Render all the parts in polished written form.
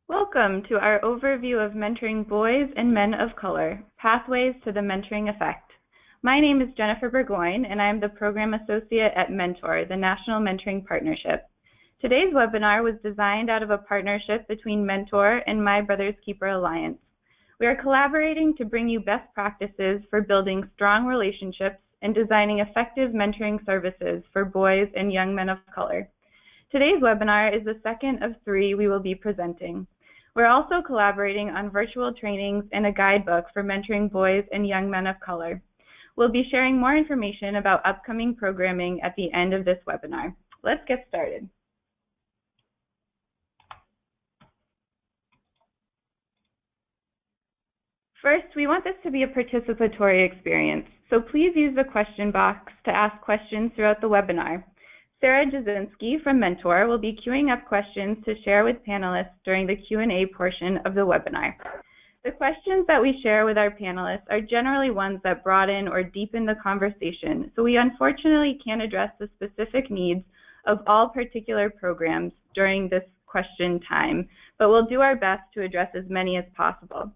Welcome to our overview of mentoring boys and men of color, Pathways to the Mentoring Effect. My name is Jennifer Burgoyne, and I am the Program Associate at Mentor, the National Mentoring Partnership. Today's webinar was designed out of a partnership between Mentor and My Brother's Keeper Alliance. We are collaborating to bring you best practices for building strong relationships and designing effective mentoring services for boys and young men of color. Today's webinar is the second of 3 we will be presenting. We're also collaborating on virtual trainings and a guidebook for mentoring boys and young men of color. We'll be sharing more information about upcoming programming at the end of this webinar. Let's get started. First, we want this to be a participatory experience, so please use the question box to ask questions throughout the webinar. Sarah Jasinski from Mentor will be queuing up questions to share with panelists during the Q&A portion of the webinar. The questions that we share with our panelists are generally ones that broaden or deepen the conversation, so we unfortunately can't address the specific needs of all particular programs during this question time, but we'll do our best to address as many as possible.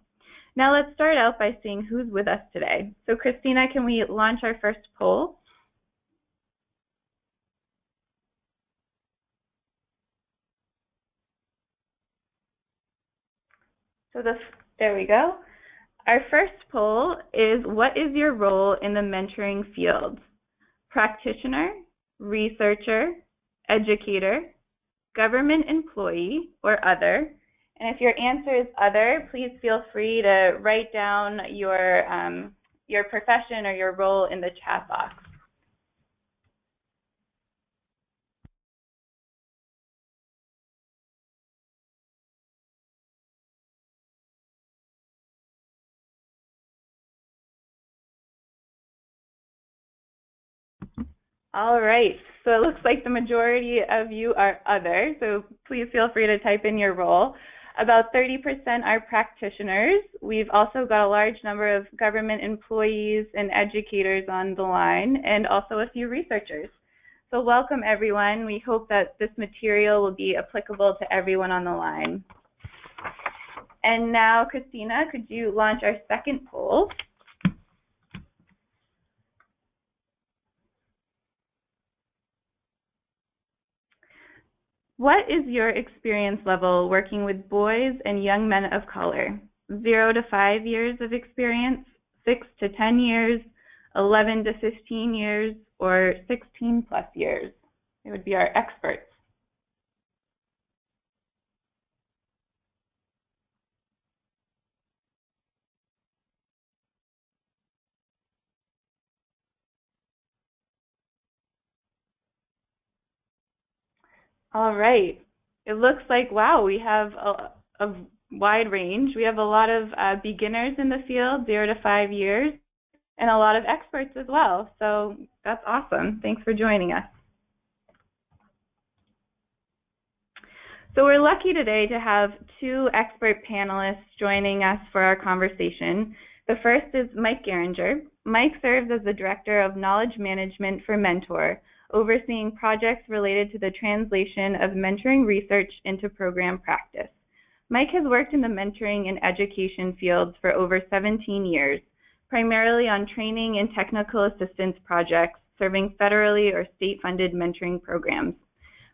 Now let's start out by seeing who's with us today. So Christina, can we launch our first poll? So there we go. Our first poll is, what is your role in the mentoring field? Practitioner, researcher, educator, government employee, or other? And if your answer is other, please feel free to write down your profession or your role in the chat box. All right, so it looks like the majority of you are other, so please feel free to type in your role. About 30% are practitioners. We've also got a large number of government employees and educators on the line, and also a few researchers. So welcome everyone. We hope that this material will be applicable to everyone on the line. And now, Christina, could you launch our second poll? What is your experience level working with boys and young men of color? 0 to 5 years of experience, 6 to 10 years, 11 to 15 years, or 16 plus years? It would be our experts. All right. It looks like, wow, we have a wide range. We have a lot of beginners in the field, 0 to 5 years, and a lot of experts as well. So that's awesome. Thanks for joining us. So we're lucky today to have 2 expert panelists joining us for our conversation. The first is Mike Geringer. Mike serves as the Director of Knowledge Management for Mentor, overseeing projects related to the translation of mentoring research into program practice. Mike has worked in the mentoring and education fields for over 17 years, primarily on training and technical assistance projects serving federally or state-funded mentoring programs.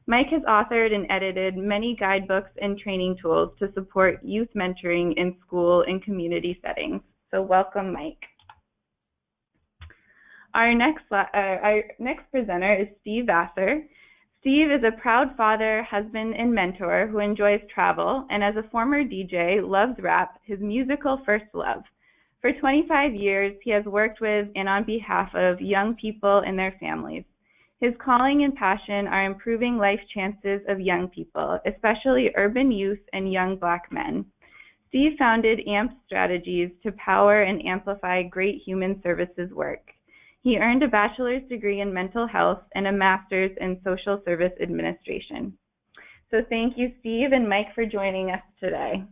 Mike has authored and edited many guidebooks and training tools to support youth mentoring in school and community settings. So welcome, Mike. Our next presenter is Steve Vassor. Steve is a proud father, husband, and mentor who enjoys travel, and as a former DJ, loves rap, his musical first love. For 25 years, he has worked with and on behalf of young people and their families. His calling and passion are improving life chances of young people, especially urban youth and young Black men. Steve founded AMP Strategies to power and amplify great human services work. He earned a bachelor's degree in mental health and a master's in social service administration. So thank you, Steve and Mike, for joining us today.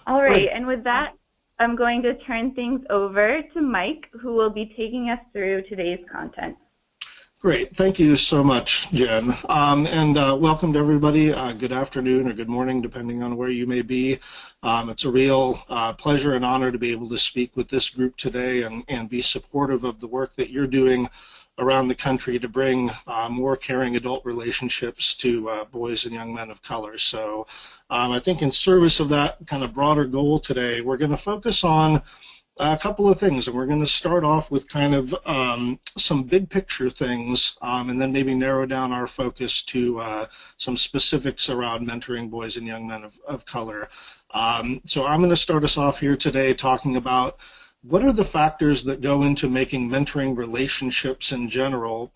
All right, and with that, I'm going to turn things over to Mike, who will be taking us through today's content. Great. Thank you so much, Jen. Welcome to everybody. Good afternoon or good morning, depending on where you may be. It's a real pleasure and honor to be able to speak with this group today and be supportive of the work that you're doing around the country to bring more caring adult relationships to boys and young men of color. So I think in service of that kind of broader goal today, we're going to focus on a couple of things, and we're going to start off with kind of some big picture things, and then maybe narrow down our focus to some specifics around mentoring boys and young men of color. So I'm going to start us off here today talking about what are the factors that go into making mentoring relationships in general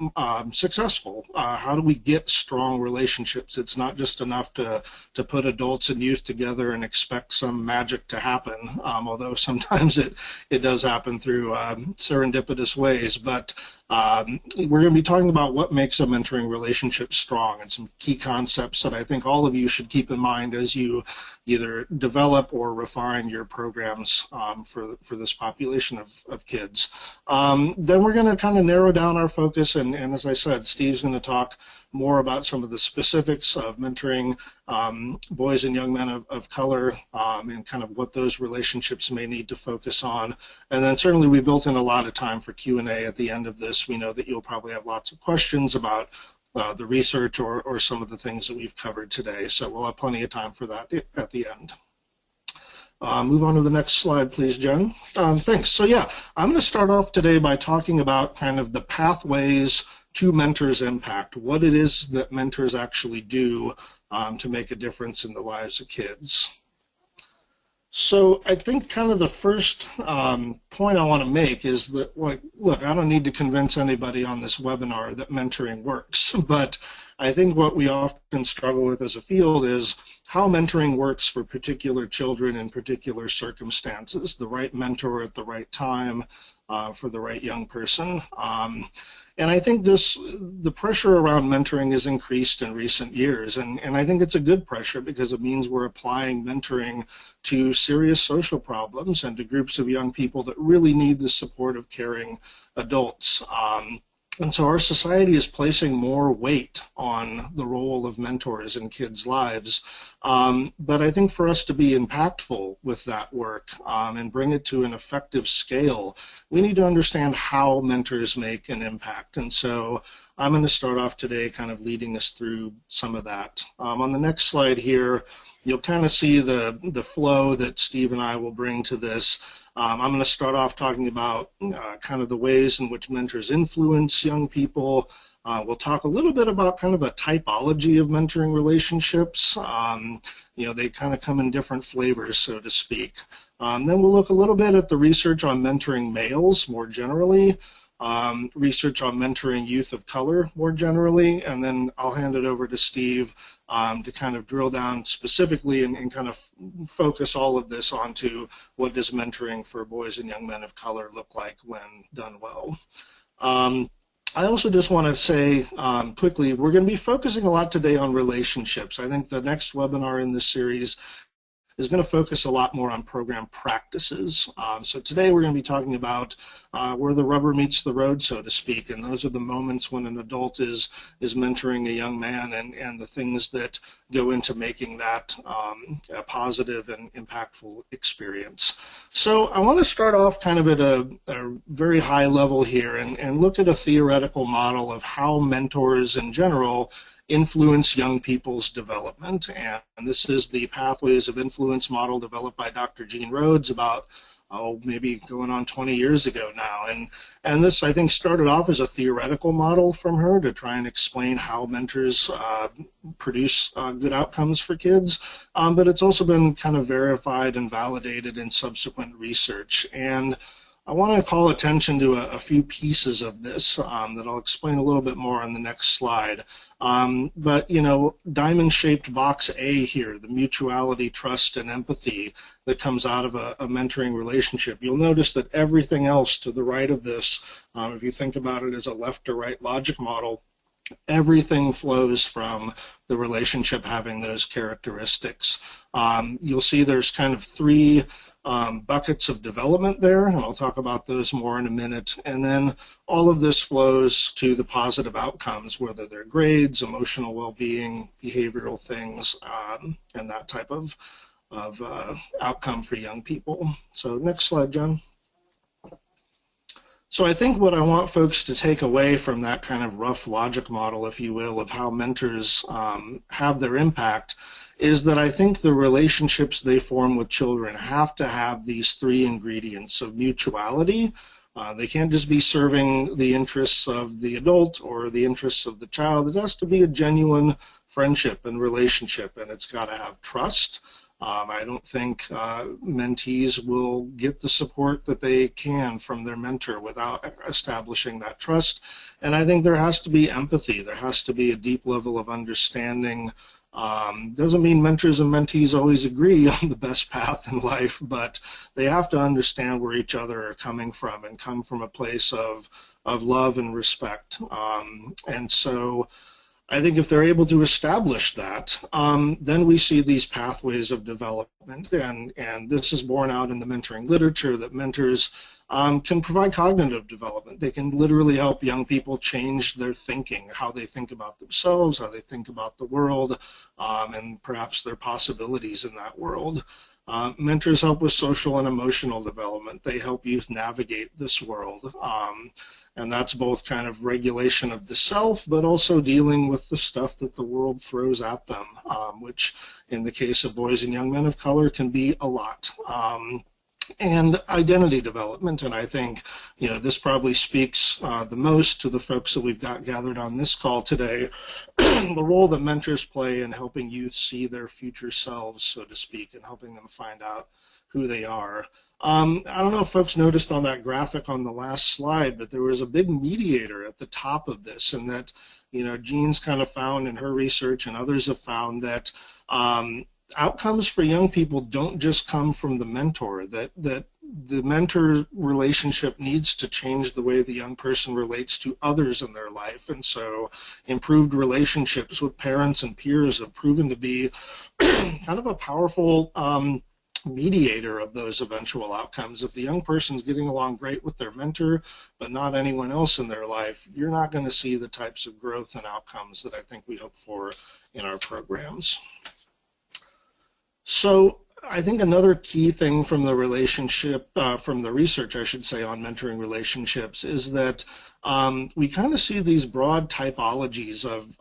successful? How do we get strong relationships? It's not just enough to put adults and youth together and expect some magic to happen, although sometimes it does happen through serendipitous ways. But we're going to be talking about what makes a mentoring relationship strong and some key concepts that I think all of you should keep in mind as you either develop or refine your programs for this population of kids. Then we're going to kind of narrow down our focus, and as I said, Steve's going to talk more about some of the specifics of mentoring boys and young men of color and kind of what those relationships may need to focus on. And then certainly we built in a lot of time for Q&A at the end of this. We know that you'll probably have lots of questions about the research or some of the things that we've covered today. So we'll have plenty of time for that at the end. Move on to the next slide, please, Jen. Thanks. So yeah, I'm going to start off today by talking about kind of the pathways to mentors' impact, what it is that mentors actually do to make a difference in the lives of kids. So I think kind of the first point I want to make is that, like, look, I don't need to convince anybody on this webinar that mentoring works, but I think what we often struggle with as a field is how mentoring works for particular children in particular circumstances, the right mentor at the right time for the right young person. And I think the pressure around mentoring has increased in recent years, and I think it's a good pressure because it means we're applying mentoring to serious social problems and to groups of young people that really need the support of caring adults. And so our society is placing more weight on the role of mentors in kids' lives. But I think for us to be impactful with that work and bring it to an effective scale, we need to understand how mentors make an impact. And so I'm going to start off today kind of leading us through some of that. On the next slide here, you'll kind of see the flow that Steve and I will bring to this. I'm going to start off talking about kind of the ways in which mentors influence young people. We'll talk a little bit about kind of a typology of mentoring relationships. You know, they kind of come in different flavors, so to speak. Then we'll look a little bit at the research on mentoring males more generally, research on mentoring youth of color more generally, and then I'll hand it over to Steve to kind of drill down specifically and kind of focus all of this onto what does mentoring for boys and young men of color look like when done well. I also just want to say quickly, we're going to be focusing a lot today on relationships. I think the next webinar in this series is going to focus a lot more on program practices. So today we're going to be talking about where the rubber meets the road, so to speak, and those are the moments when an adult is mentoring a young man and the things that go into making that a positive and impactful experience. So I want to start off kind of at a very high level here and look at a theoretical model of how mentors in general influence young people's development, and this is the Pathways of Influence model developed by Dr. Jean Rhodes about maybe going on 20 years ago now, and this I think started off as a theoretical model from her to try and explain how mentors produce good outcomes for kids, but it's also been kind of verified and validated in subsequent research. And I want to call attention to a few pieces of this that I'll explain a little bit more on the next slide. But, you know, diamond-shaped box A here, the mutuality, trust, and empathy that comes out of a mentoring relationship. You'll notice that everything else to the right of this, if you think about it as a left to right logic model, everything flows from the relationship having those characteristics. You'll see there's kind of three buckets of development there, and I'll talk about those more in a minute. And then all of this flows to the positive outcomes, whether they're grades, emotional well-being, behavioral things, and that type of outcome for young people. So next slide, Jen. So I think what I want folks to take away from that kind of rough logic model, if you will, of how mentors have their impact is that I think the relationships they form with children have to have these three ingredients of mutuality. They can't just be serving the interests of the adult or the interests of the child. It has to be a genuine friendship and relationship, and it's got to have trust. I don't think mentees will get the support that they can from their mentor without establishing that trust. And I think there has to be empathy. There has to be a deep level of understanding. Doesn't mean mentors and mentees always agree on the best path in life, but they have to understand where each other are coming from and come from a place of love and respect. And so I think if they're able to establish that, then we see these pathways of development, and this is borne out in the mentoring literature that mentors can provide cognitive development. They can literally help young people change their thinking, how they think about themselves, how they think about the world, and perhaps their possibilities in that world. Mentors help with social and emotional development. They help youth navigate this world. And that's both kind of regulation of the self, but also dealing with the stuff that the world throws at them, which in the case of boys and young men of color can be a lot. And identity development, and I think, you know, this probably speaks the most to the folks that we've got gathered on this call today, the role that mentors play in helping youth see their future selves, so to speak, and helping them find out who they are. I don't know if folks noticed on that graphic on the last slide, but there was a big mediator at the top of this, and that, you know, Jean's kind of found in her research, and others have found that outcomes for young people don't just come from the mentor, that the mentor relationship needs to change the way the young person relates to others in their life. And so improved relationships with parents and peers have proven to be kind of a powerful mediator of those eventual outcomes. If the young person's getting along great with their mentor, but not anyone else in their life, you're not going to see the types of growth and outcomes that I think we hope for in our programs. So I think another key thing from the relationship, from the research, I should say, on mentoring relationships is that we kind of see these broad typologies of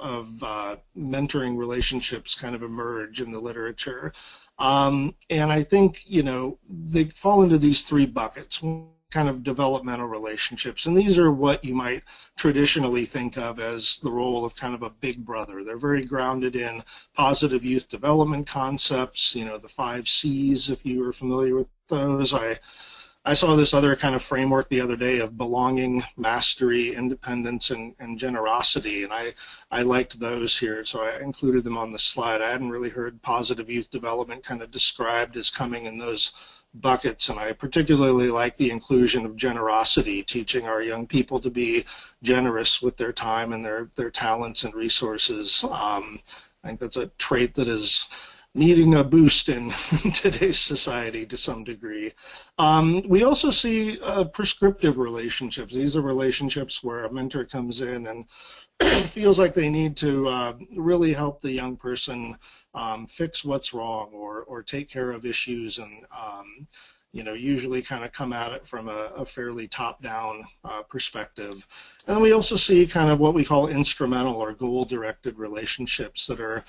mentoring relationships kind of emerge in the literature. And I think, you know, they fall into these three buckets, kind of developmental relationships. And these are what you might traditionally think of as the role of kind of a big brother. They're very grounded in positive youth development concepts, you know, the 5 C's, if you are familiar with those. I saw this other kind of framework the other day of belonging, mastery, independence, and generosity, and I liked those here, so I included them on the slide. I hadn't really heard positive youth development kind of described as coming in those buckets, and I particularly like the inclusion of generosity, teaching our young people to be generous with their time and their talents and resources. I think that's a trait that is needing a boost in today's society to some degree. We also see prescriptive relationships. These are relationships where a mentor comes in and feels like they need to really help the young person fix what's wrong or take care of issues, and you know, usually kind of come at it from a fairly top-down perspective. And we also see kind of what we call instrumental or goal-directed relationships that are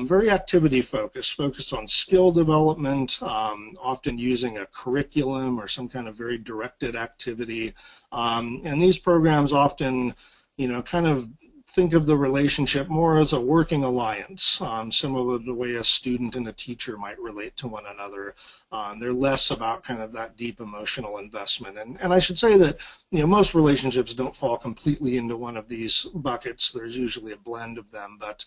very activity-focused, focused on skill development, often using a curriculum or some kind of very directed activity. And these programs often, you know, kind of think of the relationship more as a working alliance, similar to the way a student and a teacher might relate to one another. They're less about kind of that deep emotional investment. And I should say that, you know, most relationships don't fall completely into one of these buckets. There's usually a blend of them, but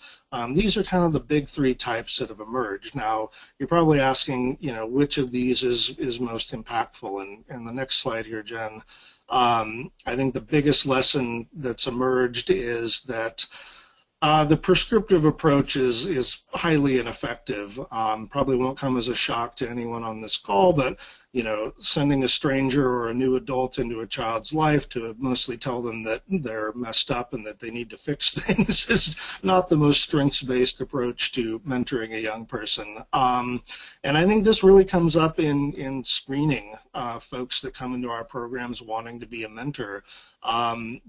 these are kind of the big 3 types that have emerged. Now, you're probably asking, you know, which of these is most impactful, and the next slide here, Jen. I think the biggest lesson that's emerged is that the prescriptive approach is highly ineffective. Probably won't come as a shock to anyone on this call, but sending a stranger or a new adult into a child's life to mostly tell them that they're messed up and that they need to fix things is not the most strengths-based approach to mentoring a young person. And I think this really comes up in screening folks that come into our programs wanting to be a mentor.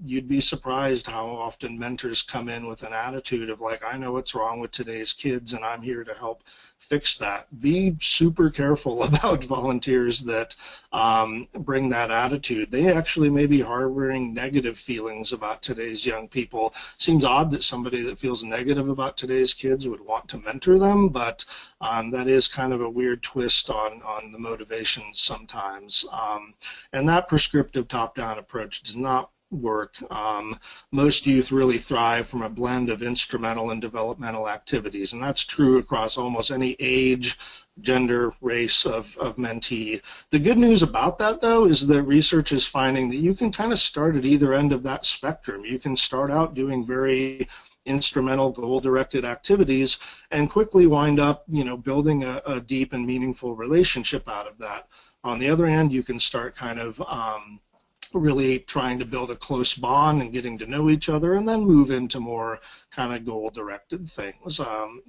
You'd be surprised how often mentors come in with an attitude of like, I know what's wrong with today's kids and I'm here to help fix that. Be super careful about volunteers that bring that attitude. They actually may be harboring negative feelings about today's young people. Seems odd that somebody that feels negative about today's kids would want to mentor them, but that is kind of a weird twist on the motivations sometimes. And that prescriptive top-down approach does not work. Most youth really thrive from a blend of instrumental and developmental activities, and that's true across almost any age, gender, race of mentee. The good news about that, though, is that research is finding that you can kind of start at either end of that spectrum. You can start out doing very instrumental, goal-directed activities and quickly wind up, building a deep and meaningful relationship out of that. On the other hand, you can start kind of really trying to build a close bond and getting to know each other and then move into more kind of goal-directed things.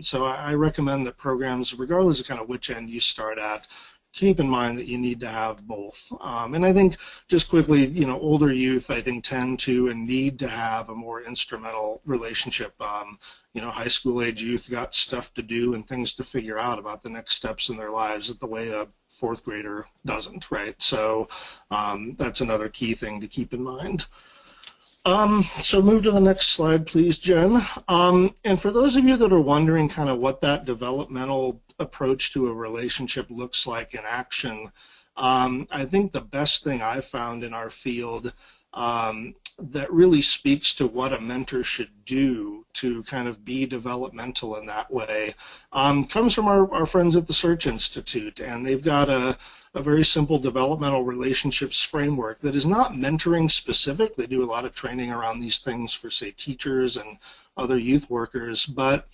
So I recommend that programs, regardless of kind of which end you start at, keep in mind that you need to have both. And I think just quickly, older youth, I think, tend to and need to have a more instrumental relationship. High school age youth got stuff to do and things to figure out about the next steps in their lives the way a fourth grader doesn't, right? So that's another key thing to keep in mind. So move to the next slide, please, Jen. And for those of you that are wondering kind of what that developmental approach to a relationship looks like in action, I think the best thing I've found in our field that really speaks to what a mentor should do to kind of be developmental in that way comes from our friends at the Search Institute, and they've got a very simple developmental relationships framework that is not mentoring specific. They do a lot of training around these things for, say, teachers and other youth workers, but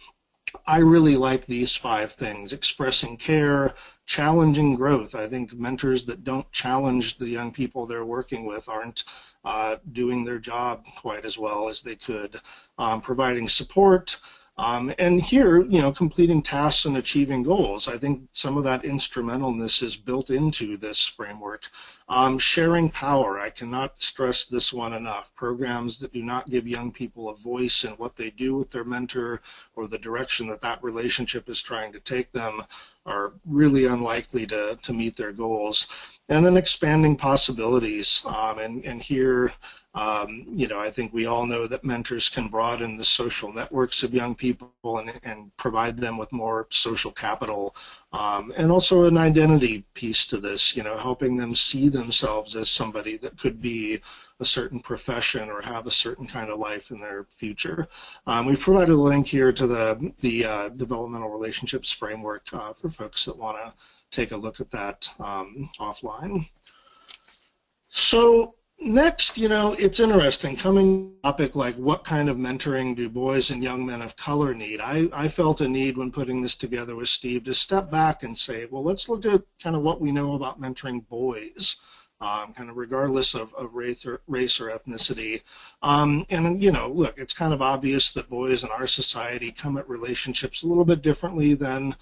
I really like these 5 things: expressing care, challenging growth. I think mentors that don't challenge the young people they're working with aren't doing their job quite as well as they could. Providing support, and here, completing tasks and achieving goals. I think some of that instrumentalness is built into this framework. Sharing power, I cannot stress this one enough. Programs that do not give young people a voice in what they do with their mentor or the direction that relationship is trying to take them are really unlikely to meet their goals. And then expanding possibilities, and here, I think we all know that mentors can broaden the social networks of young people and provide them with more social capital, and also an identity piece to this, helping them see themselves as somebody that could be a certain profession or have a certain kind of life in their future. We've provided a link here to the developmental relationships framework for folks that want to take a look at that offline. So next, it's interesting, coming topic like what kind of mentoring do boys and young men of color need? I felt a need when putting this together with Steve to step back and say, well, let's look at kind of what we know about mentoring boys, kind of regardless of race or ethnicity. And, look, it's kind of obvious that boys in our society come at relationships a little bit differently than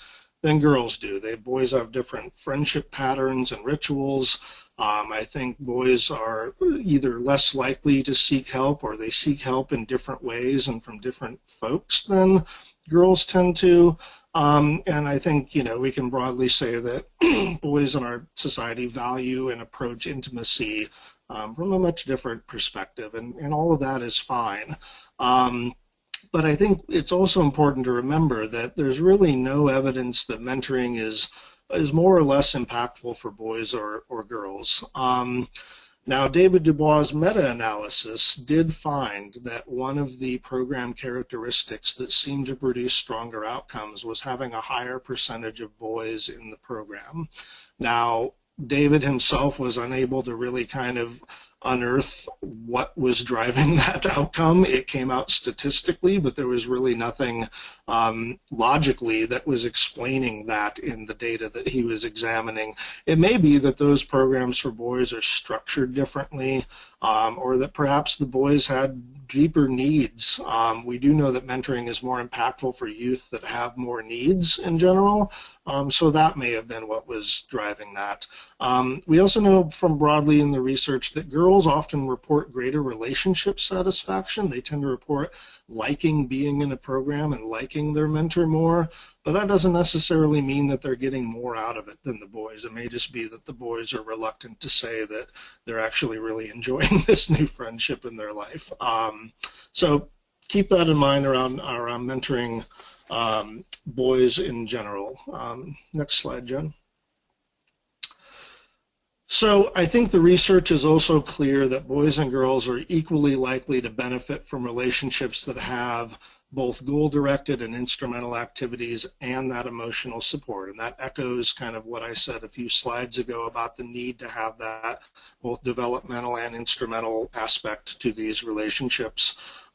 girls do. Boys have different friendship patterns and rituals. I think boys are either less likely to seek help or they seek help in different ways and from different folks than girls tend to. And I think, we can broadly say that boys in our society value and approach intimacy from a much different perspective, and all of that is fine. But I think it's also important to remember that there's really no evidence that mentoring is more or less impactful for boys or girls. Now, David Dubois' meta-analysis did find that one of the program characteristics that seemed to produce stronger outcomes was having a higher percentage of boys in the program. Now, David himself was unable to really kind of unearth what was driving that outcome. It came out statistically, but there was really nothing logically that was explaining that in the data that he was examining. It may be that those programs for boys are structured differently, or that perhaps the boys had deeper needs. We do know that mentoring is more impactful for youth that have more needs in general, so that may have been what was driving that. We also know from broadly in the research that girls often report greater relationship satisfaction. They tend to report liking being in a program and liking their mentor more, but that doesn't necessarily mean that they're getting more out of it than the boys. It may just be that the boys are reluctant to say that they're actually really enjoying this new friendship in their life. So keep that in mind around mentoring boys in general. Next slide, Jen. So I think the research is also clear that boys and girls are equally likely to benefit from relationships that have both goal-directed and instrumental activities and that emotional support. And that echoes kind of what I said a few slides ago about the need to have that both developmental and instrumental aspect to these relationships.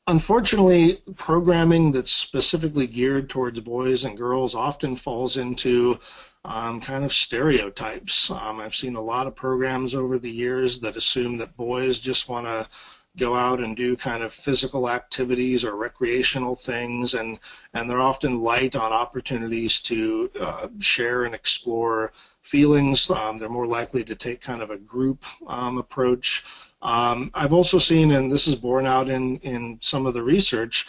Unfortunately, programming that's specifically geared towards boys and girls often falls into kind of stereotypes. I've seen a lot of programs over the years that assume that boys just want to go out and do kind of physical activities or recreational things, and they're often light on opportunities to share and explore feelings. They're more likely to take kind of a group approach. I've also seen, and this is borne out in some of the research,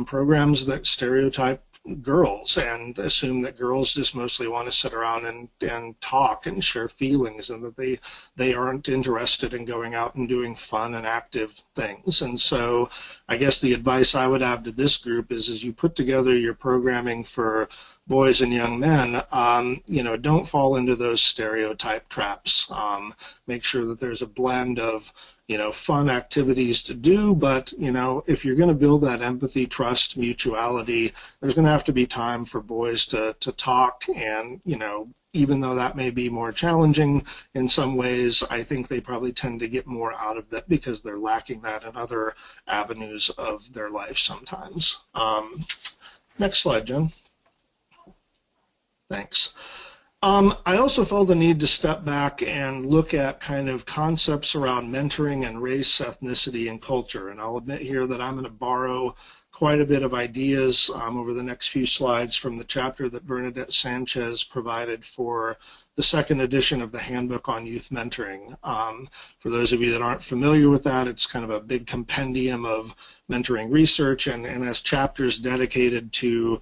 programs that stereotype girls and assume that girls just mostly want to sit around and talk and share feelings, and that they aren't interested in going out and doing fun and active things. And so I guess the advice I would have to this group is, as you put together your programming for boys and young men, don't fall into those stereotype traps. Make sure that there's a blend of fun activities to do, but if you're going to build that empathy, trust, mutuality, there's going to have to be time for boys to talk. And even though that may be more challenging in some ways, I think they probably tend to get more out of that because they're lacking that in other avenues of their life sometimes. Next slide, Jen. Thanks. I also felt the need to step back and look at kind of concepts around mentoring and race, ethnicity, and culture. And I'll admit here that I'm going to borrow quite a bit of ideas over the next few slides from the chapter that Bernadette Sanchez provided for the second edition of the Handbook on Youth Mentoring. For those of you that aren't familiar with that, it's kind of a big compendium of mentoring research and has chapters dedicated to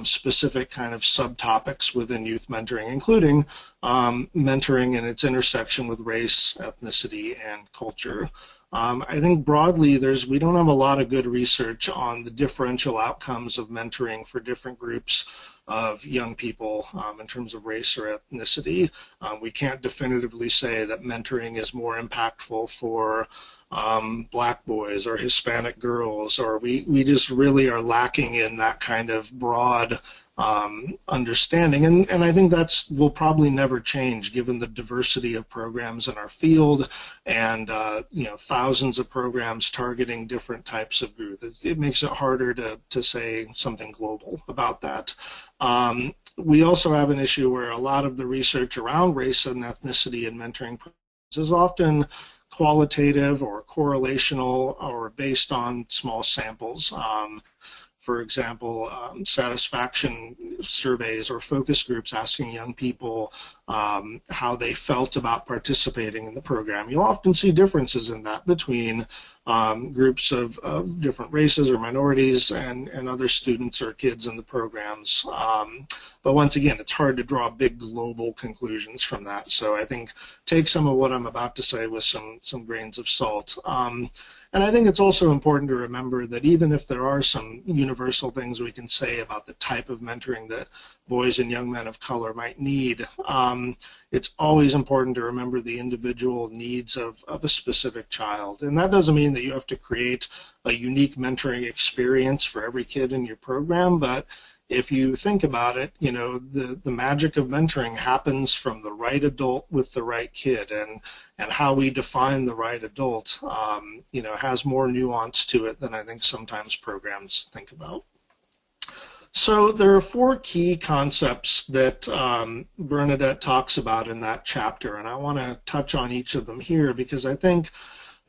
specific kind of subtopics within youth mentoring, including mentoring and its intersection with race, ethnicity, and culture. I think broadly we don't have a lot of good research on the differential outcomes of mentoring for different groups of young people in terms of race or ethnicity. We can't definitively say that mentoring is more impactful for black boys or Hispanic girls, or we just really are lacking in that kind of broad understanding, and I think will probably never change given the diversity of programs in our field and thousands of programs targeting different types of groups. It makes it harder to say something global about that. We also have an issue where a lot of the research around race and ethnicity and mentoring is often qualitative or correlational or based on small samples. For example, satisfaction surveys or focus groups asking young people how they felt about participating in the program. You'll often see differences in that between groups of different races or minorities and other students or kids in the programs. But once again, it's hard to draw big global conclusions from that. So I think take some of what I'm about to say with some grains of salt. And I think it's also important to remember that even if there are some universal things we can say about the type of mentoring that boys and young men of color might need, it's always important to remember the individual needs of a specific child. And that doesn't mean that you have to create a unique mentoring experience for every kid in your program, but if you think about it, you know, the magic of mentoring happens from the right adult with the right kid, and how we define the right adult, you know, has more nuance to it than I think sometimes programs think about. So there are 4 key concepts that Bernadette talks about in that chapter, and I want to touch on each of them here because I think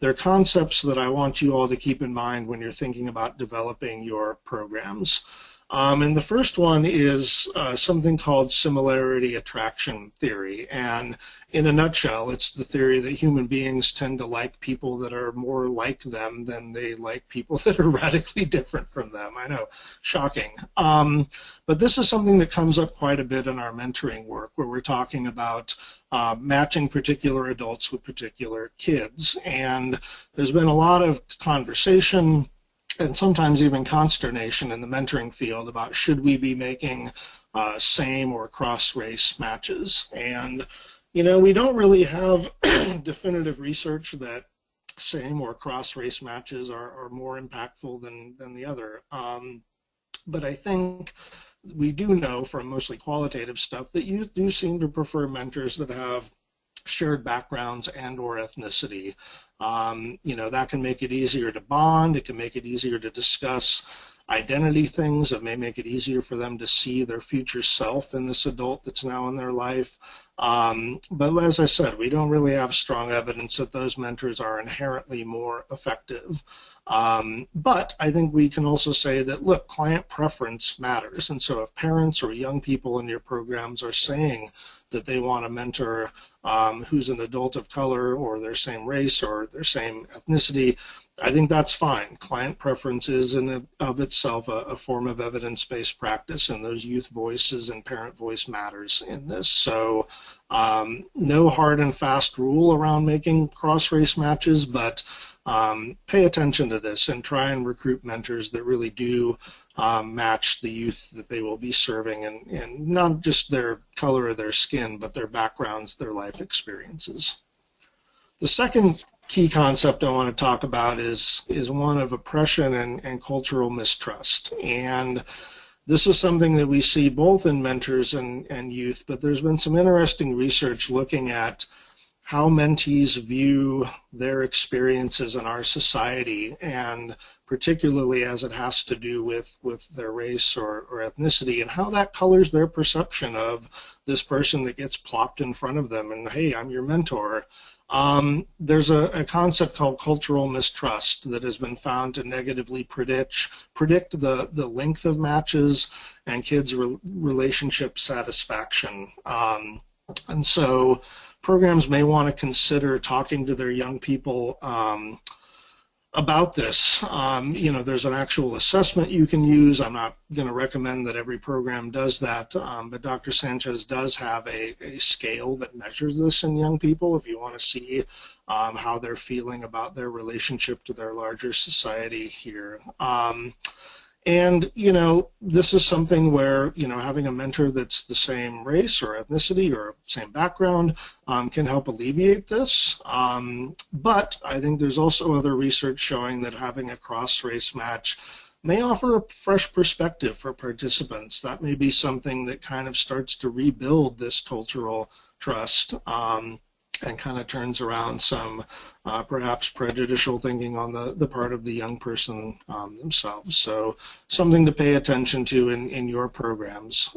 they're concepts that I want you all to keep in mind when you're thinking about developing your programs. And the first one is something called similarity attraction theory. And in a nutshell, it's the theory that human beings tend to like people that are more like them than they like people that are radically different from them. I know, shocking. But this is something that comes up quite a bit in our mentoring work, where we're talking about matching particular adults with particular kids. And there's been a lot of conversation and sometimes even consternation in the mentoring field about should we be making same or cross-race matches. And, you know, we don't really have definitive research that same or cross-race matches are more impactful than the other. But I think we do know from mostly qualitative stuff that you do seem to prefer mentors that have shared backgrounds and or ethnicity. You know, that can make it easier to bond. It can make it easier to discuss identity things. It may make it easier for them to see their future self in this adult that's now in their life. But as I said, we don't really have strong evidence that those mentors are inherently more effective. But I think we can also say that, look, client preference matters. And so if parents or young people in your programs are saying that they want a mentor who's an adult of color or their same race or their same ethnicity, I think that's fine. Client preference is in and of itself a form of evidence-based practice, and those youth voices and parent voice matters in this. So no hard and fast rule around making cross-race matches, but pay attention to this and try and recruit mentors that really do match the youth that they will be serving, and not just their color of their skin, but their backgrounds, their life experiences. The second key concept I want to talk about is one of oppression and cultural mistrust. And this is something that we see both in mentors and youth, but there's been some interesting research looking at how mentees view their experiences in our society, and particularly as it has to do with their race or ethnicity, and how that colors their perception of this person that gets plopped in front of them and, hey, I'm your mentor. There's a concept called cultural mistrust that has been found to negatively predict the length of matches and kids' relationship satisfaction. And so programs may want to consider talking to their young people about this. You know, there's an actual assessment you can use. I'm not going to recommend that every program does that, but Dr. Sanchez does have a scale that measures this in young people if you want to see how they're feeling about their relationship to their larger society here. And, you know, this is something where, you know, having a mentor that's the same race or ethnicity or same background can help alleviate this. But I think there's also other research showing that having a cross-race match may offer a fresh perspective for participants. That may be something that kind of starts to rebuild this cultural trust. And kind of turns around some perhaps prejudicial thinking on the part of the young person themselves. So something to pay attention to in your programs.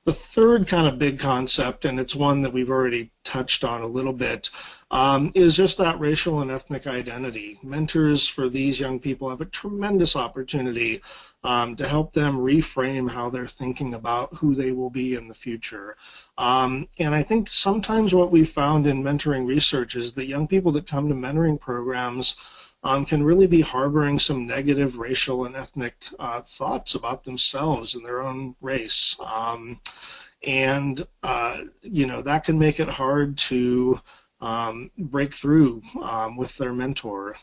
The third kind of big concept, and it's one that we've already touched on a little bit, is just that racial and ethnic identity. Mentors for these young people have a tremendous opportunity to help them reframe how they're thinking about who they will be in the future. And I think sometimes what we've found in mentoring research is that young people that come to mentoring programs can really be harboring some negative racial and ethnic thoughts about themselves and their own race. And, you know, that can make it hard to break through with their mentor.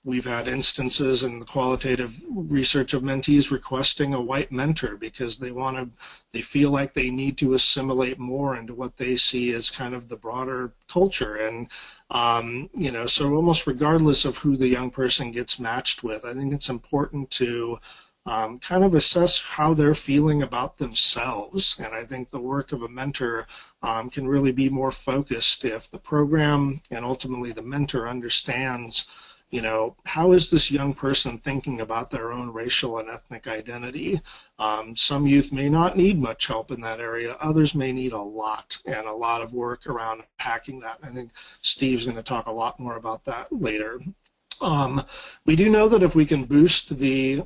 We've had instances in the qualitative research of mentees requesting a white mentor because they feel like they need to assimilate more into what they see as kind of the broader culture. And, you know, so almost regardless of who the young person gets matched with, I think it's important to kind of assess how they're feeling about themselves. And I think the work of a mentor can really be more focused if the program and ultimately the mentor understands, how is this young person thinking about their own racial and ethnic identity? Some youth may not need much help in that area. Others may need a lot, and a lot of work around packing that. I think Steve's going to talk a lot more about that later. We do know that if we can boost the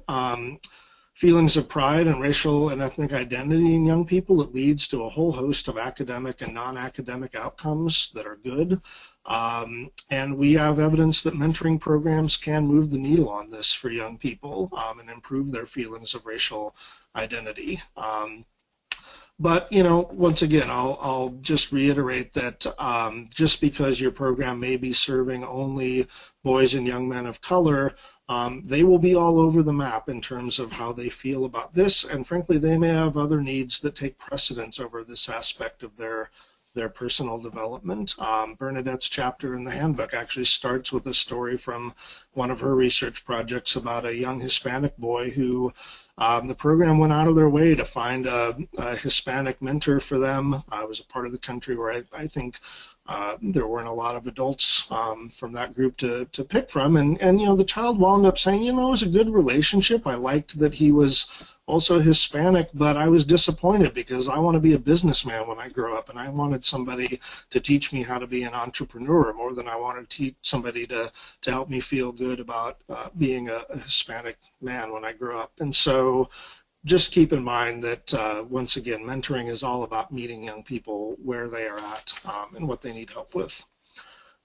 feelings of pride and racial and ethnic identity in young people, it leads to a whole host of academic and non-academic outcomes that are good. And we have evidence that mentoring programs can move the needle on this for young people and improve their feelings of racial identity. But, once again, I'll just reiterate that just because your program may be serving only boys and young men of color, they will be all over the map in terms of how they feel about this, and frankly, they may have other needs that take precedence over this aspect of their personal development. Bernadette's chapter in the handbook actually starts with a story from one of her research projects about a young Hispanic boy who the program went out of their way to find a Hispanic mentor for them. I was a part of the country where I think there weren't a lot of adults from that group to pick from, and the child wound up saying, it was a good relationship. I liked that he was also Hispanic, but I was disappointed because I want to be a businessman when I grow up, and I wanted somebody to teach me how to be an entrepreneur more than I wanted to teach somebody to help me feel good about being a Hispanic man when I grow up. And so just keep in mind that, once again, mentoring is all about meeting young people where they are at and what they need help with.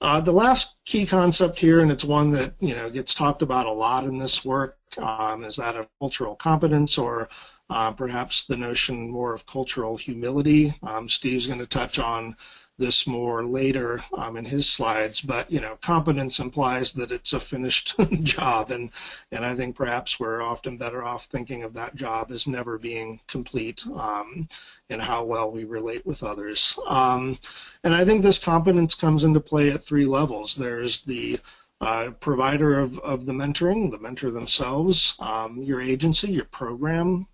The last key concept here, and it's one that gets talked about a lot in this work, is that of cultural competence, or perhaps the notion more of cultural humility. Steve's going to touch on this more later in his slides, but competence implies that it's a finished job, and I think perhaps we're often better off thinking of that job as never being complete in how well we relate with others. And I think this competence comes into play at three levels. There's the provider of the mentoring, the mentor themselves, your agency, your program,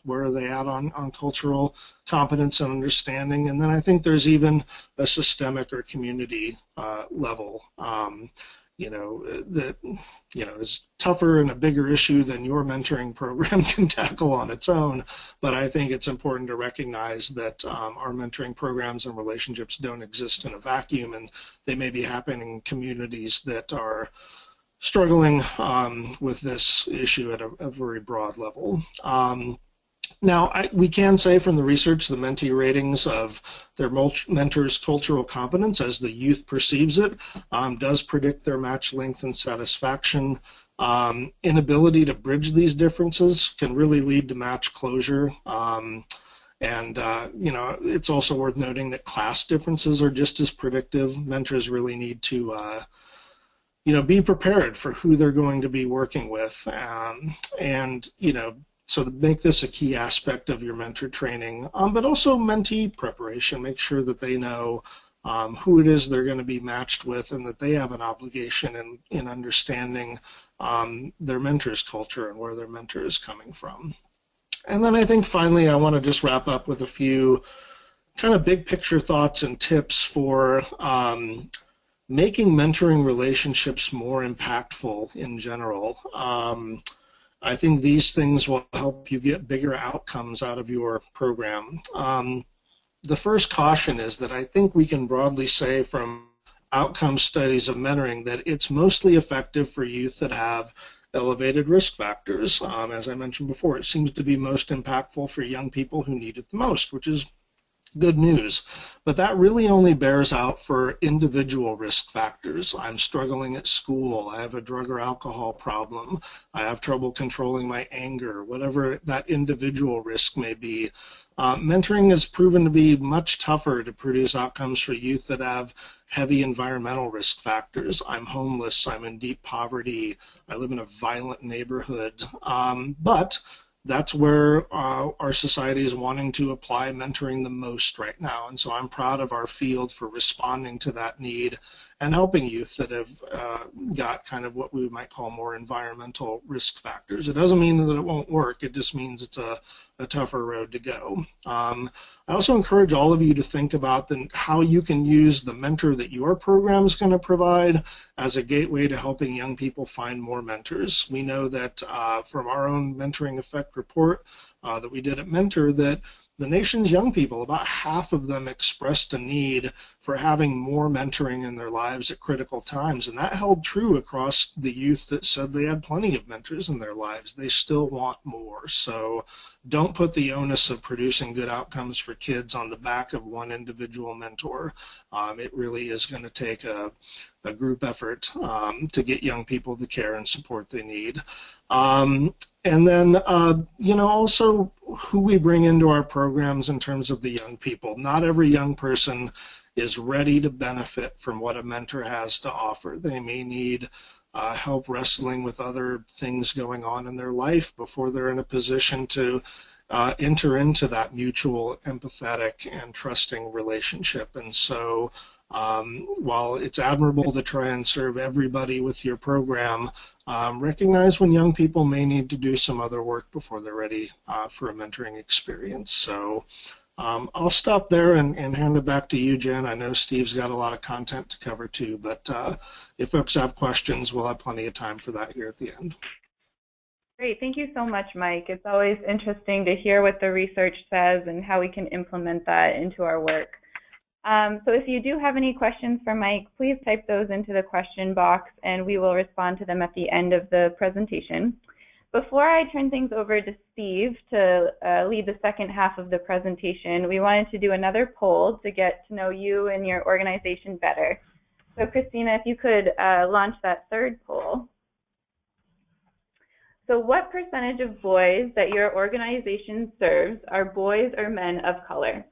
where are they at on cultural competence and understanding, and then I think there's even a systemic or community level, that is tougher and a bigger issue than your mentoring program can tackle on its own, but I think it's important to recognize that our mentoring programs and relationships don't exist in a vacuum, and they may be happening in communities that are struggling with this issue at a very broad level. Now, we can say from the research the Mentee ratings of their mentor's cultural competence as the youth perceives it does predict their match length and satisfaction. Inability to bridge these differences can really lead to match closure. It's also worth noting that class differences are just as predictive. Mentors really need to be prepared for who they're going to be working with, so to make this a key aspect of your mentor training, but also mentee preparation. Make sure that they know who it is they're going to be matched with, and that they have an obligation in understanding their mentor's culture and where their mentor is coming from. And then I think finally I want to just wrap up with a few kind of big picture thoughts and tips for making mentoring relationships more impactful in general. I think these things will help you get bigger outcomes out of your program. The first caution is that I think we can broadly say from outcome studies of mentoring that it's mostly effective for youth that have elevated risk factors. As I mentioned before, it seems to be most impactful for young people who need it the most, which is good news. But that really only bears out for individual risk factors. I'm struggling at school, I have a drug or alcohol problem, I have trouble controlling my anger, whatever that individual risk may be. Mentoring has proven to be much tougher to produce outcomes for youth that have heavy environmental risk factors. I'm homeless, I'm in deep poverty, I live in a violent neighborhood. But that's where our society is wanting to apply mentoring the most right now, and so I'm proud of our field for responding to that need and helping youth that have got kind of what we might call more environmental risk factors. It doesn't mean that it won't work, it just means it's a tougher road to go. I also encourage all of you to think about how you can use the mentor that your program is going to provide as a gateway to helping young people find more mentors. We know that from our own mentoring effect report that we did at Mentor, that the nation's young people, about half of them expressed a need for having more mentoring in their lives at critical times, and that held true across the youth that said they had plenty of mentors in their lives. They still want more. So don't put the onus of producing good outcomes for kids on the back of one individual mentor. It really is going to take a group effort to get young people the care and support they need. And then, also who we bring into our programs in terms of the young people. Not every young person is ready to benefit from what a mentor has to offer. They may need help wrestling with other things going on in their life before they're in a position to enter into that mutual, empathetic, and trusting relationship. And so while it's admirable to try and serve everybody with your program, recognize when young people may need to do some other work before they're ready for a mentoring experience. So I'll stop there and hand it back to you, Jen. I know Steve's got a lot of content to cover too, but if folks have questions, we'll have plenty of time for that here at the end. Great, thank you so much, Mike. It's always interesting to hear what the research says and how we can implement that into our work. So if you do have any questions for Mike, please type those into the question box and we will respond to them at the end of the presentation. Before I turn things over to Steve to lead the second half of the presentation, we wanted to do another poll to get to know you and your organization better. So Christina, if you could launch that third poll. So what percentage of boys that your organization serves are boys or men of color?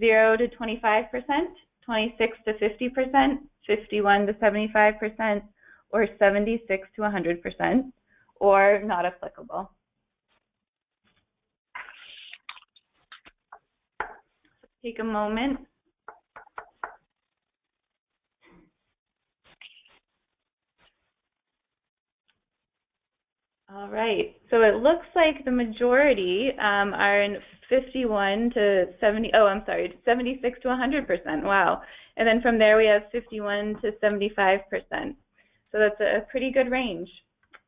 0 to 25%, 26 to 50%, 51 to 75%, or 76 to 100%, or not applicable. Take a moment. All right, so it looks like the majority are in 51 to 76 to 100%, wow. And then from there we have 51 to 75%. So that's a pretty good range.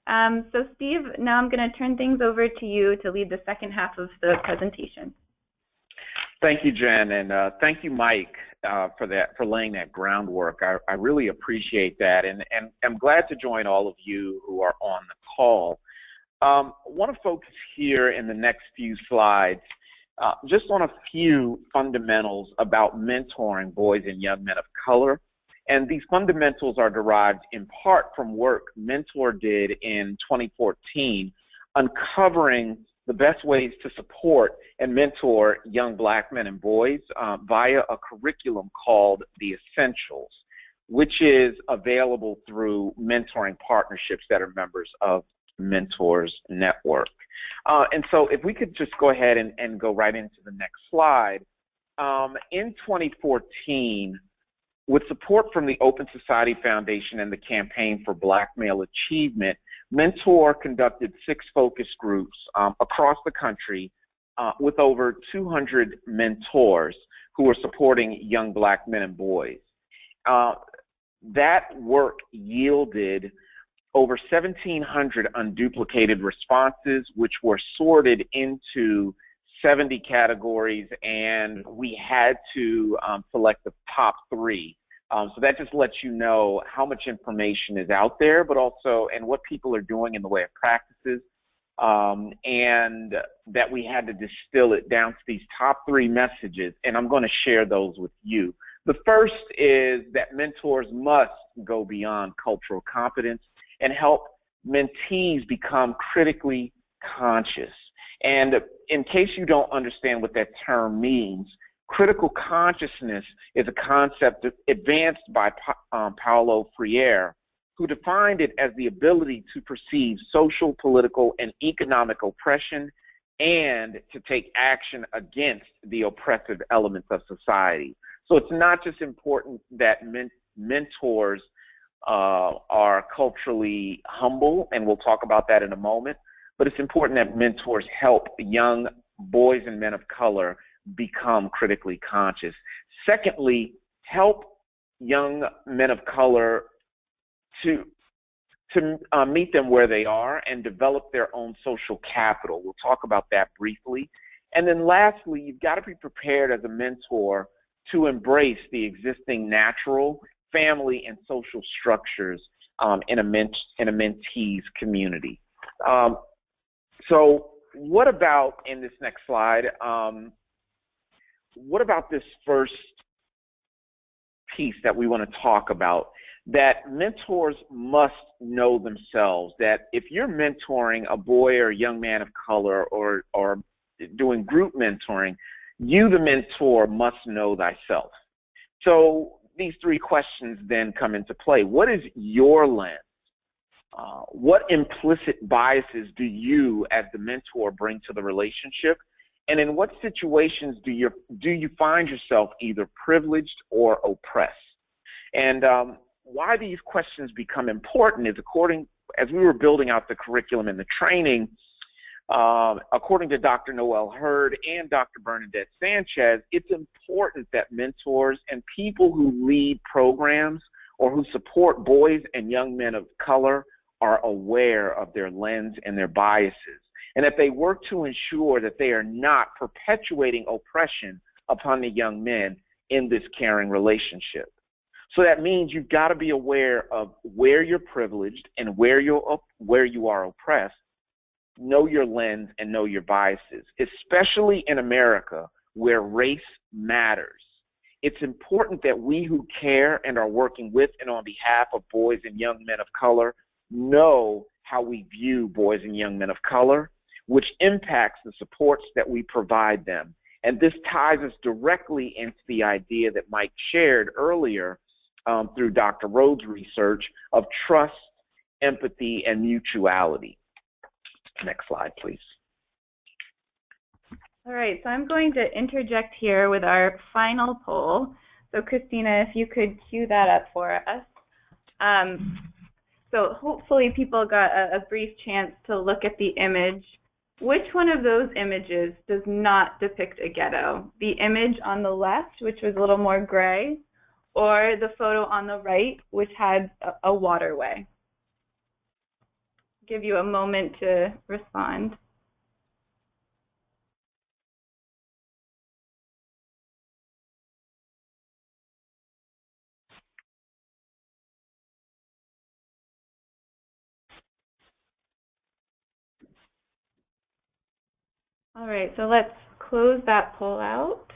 So Steve, now I'm going to turn things over to you to lead the second half of the presentation. Thank you, Jen, and thank you, Mike, for laying that groundwork. I really appreciate that, and I'm glad to join all of you who are on the call. I want to focus here in the next few slides just on a few fundamentals about mentoring boys and young men of color. And these fundamentals are derived in part from work Mentor did in 2014, uncovering the best ways to support and mentor young Black men and boys via a curriculum called The Essentials, which is available through mentoring partnerships that are members of Mentors Network. And so if we could just go ahead and go right into the next slide. In 2014, with support from the Open Society Foundation and the Campaign for Black Male Achievement, Mentor conducted 6 focus groups across the country with over 200 mentors who were supporting young Black men and boys. That work yielded over 1,700 unduplicated responses, which were sorted into 70 categories, and we had to select the top 3. So that just lets you know how much information is out there, but also, and what people are doing in the way of practices, and that we had to distill it down to these top 3 messages, and I'm going to share those with you. The first is that mentors must go beyond cultural competence and help mentees become critically conscious. And in case you don't understand what that term means, critical consciousness is a concept advanced by Paulo Freire, who defined it as the ability to perceive social, political, and economic oppression and to take action against the oppressive elements of society. So it's not just important that mentors are culturally humble, and we'll talk about that in a moment. But it's important that mentors help young boys and men of color become critically conscious. Secondly, help young men of color to meet them where they are and develop their own social capital. We'll talk about that briefly. And then lastly, you've got to be prepared as a mentor to embrace the existing natural family and social structures in a mentee's community. So what about, in this next slide, what about this first piece that we want to talk about, that mentors must know themselves, that if you're mentoring a boy or a young man of color or doing group mentoring, you, the mentor, must know thyself. So these three questions then come into play. What is your lens? What implicit biases do you, as the mentor, bring to the relationship? And in what situations do you find yourself either privileged or oppressed? And why these questions become important is, as we were building out the curriculum and the training, according to Dr. Noel Hurd and Dr. Bernadette Sanchez, it's important that mentors and people who lead programs or who support boys and young men of color are aware of their lens and their biases, and that they work to ensure that they are not perpetuating oppression upon the young men in this caring relationship. So that means you've got to be aware of where you're privileged and where you are oppressed. Know your lens and know your biases, especially in America where race matters. It's important that we who care and are working with and on behalf of boys and young men of color know how we view boys and young men of color, which impacts the supports that we provide them. And this ties us directly into the idea that Mike shared earlier through Dr. Rhodes' research of trust, empathy, and mutuality. Next slide, please. All right, so I'm going to interject here with our final poll. So Christina, if you could cue that up for us. So hopefully people got a brief chance to look at the image. Which one of those images does not depict a ghetto? The image on the left, which was a little more gray, or the photo on the right, which had a waterway? Give you a moment to respond. All right, so let's close that poll out.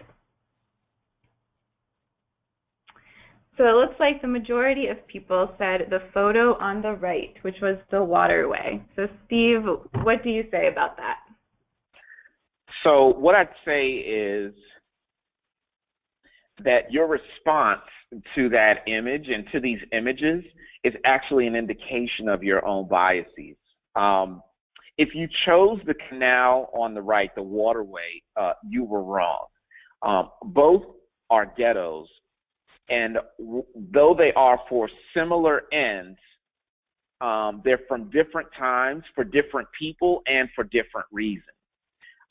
So it looks like the majority of people said the photo on the right, which was the waterway. So Steve, what do you say about that? So what I'd say is that your response to that image and to these images is actually an indication of your own biases. If you chose the canal on the right, the waterway, you were wrong. Both are ghettos, and though they are for similar ends, they're from different times, for different people, and for different reasons.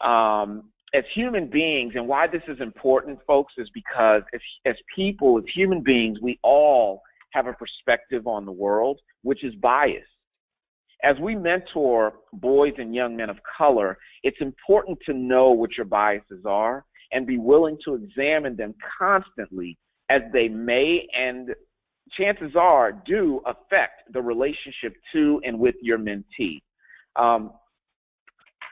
As human beings, and why this is important, folks, is because as people, as human beings, we all have a perspective on the world, which is biased. As we mentor boys and young men of color, it's important to know what your biases are and be willing to examine them constantly, as they may and chances are do affect the relationship to and with your mentee. By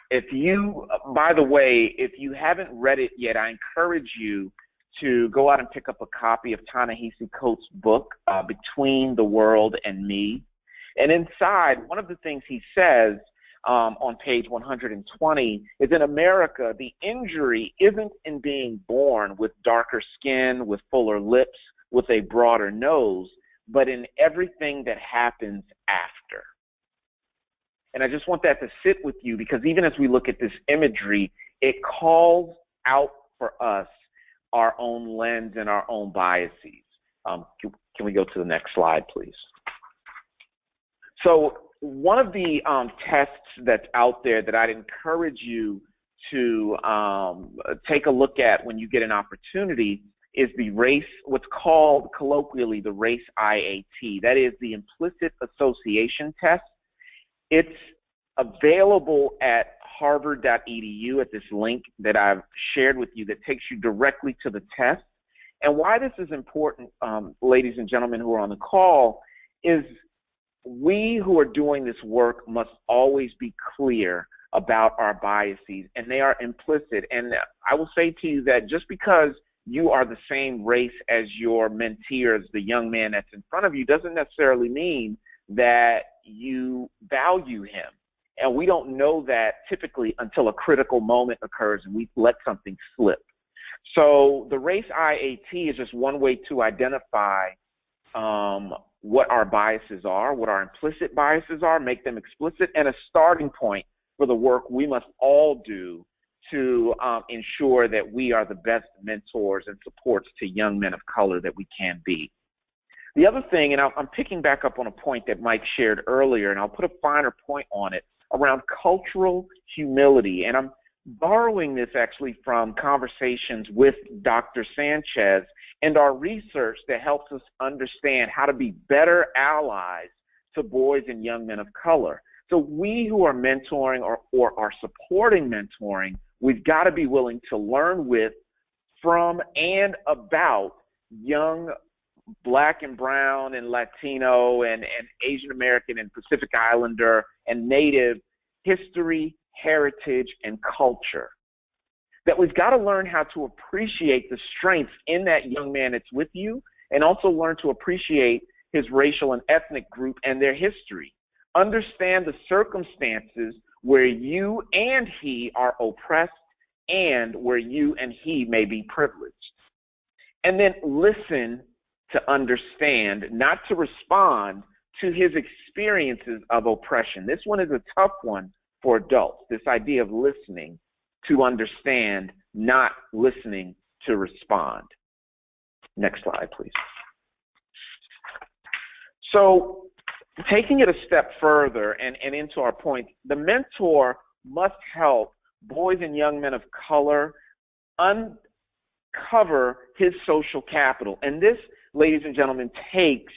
the way, if you haven't read it yet, I encourage you to go out and pick up a copy of Ta-Nehisi Coates' book, Between the World and Me. And inside, one of the things he says on page 120 is, in America, the injury isn't in being born with darker skin, with fuller lips, with a broader nose, but in everything that happens after. And I just want that to sit with you, because even as we look at this imagery, it calls out for us our own lens and our own biases. Can we go to the next slide, please? So one of the tests that's out there that I'd encourage you to take a look at when you get an opportunity is the what's called colloquially the Race IAT. That is the implicit association test. It's available at harvard.edu at this link that I've shared with you that takes you directly to the test. And why this is important, ladies and gentlemen who are on the call, is we who are doing this work must always be clear about our biases, and they are implicit. And I will say to you that just because you are the same race as your mentee or as the young man that's in front of you doesn't necessarily mean that you value him. And we don't know that typically until a critical moment occurs and we let something slip. So the Race IAT is just one way to identify what our biases are, what our implicit biases are, make them explicit, and a starting point for the work we must all do to ensure that we are the best mentors and supports to young men of color that we can be. The other thing, and I'm picking back up on a point that Mike shared earlier, and I'll put a finer point on it, around cultural humility. And I'm borrowing this actually from conversations with Dr. Sanchez and our research that helps us understand how to be better allies to boys and young men of color. So we who are mentoring or are supporting mentoring, we've got to be willing to learn with, from, and about young Black and brown and Latino and Asian American and Pacific Islander and Native history, heritage, and culture. That we've got to learn how to appreciate the strengths in that young man that's with you, and also learn to appreciate his racial and ethnic group and their history. Understand the circumstances where you and he are oppressed and where you and he may be privileged. And then listen to understand, not to respond to his experiences of oppression. This one is a tough one for adults, this idea of listening to understand, not listening to respond. Next slide, please. So taking it a step further and into our point, the mentor must help boys and young men of color uncover his social capital. And this, ladies and gentlemen, takes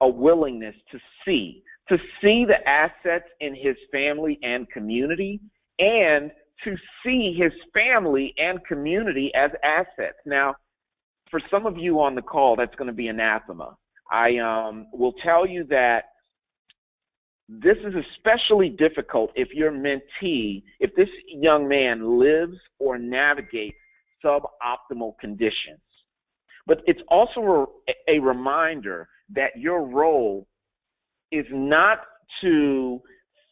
a willingness to see the assets in his family and community, and to see his family and community as assets. Now, for some of you on the call, that's going to be anathema. I will tell you that this is especially difficult if your mentee, if this young man lives or navigates suboptimal conditions. But it's also a reminder that your role is not to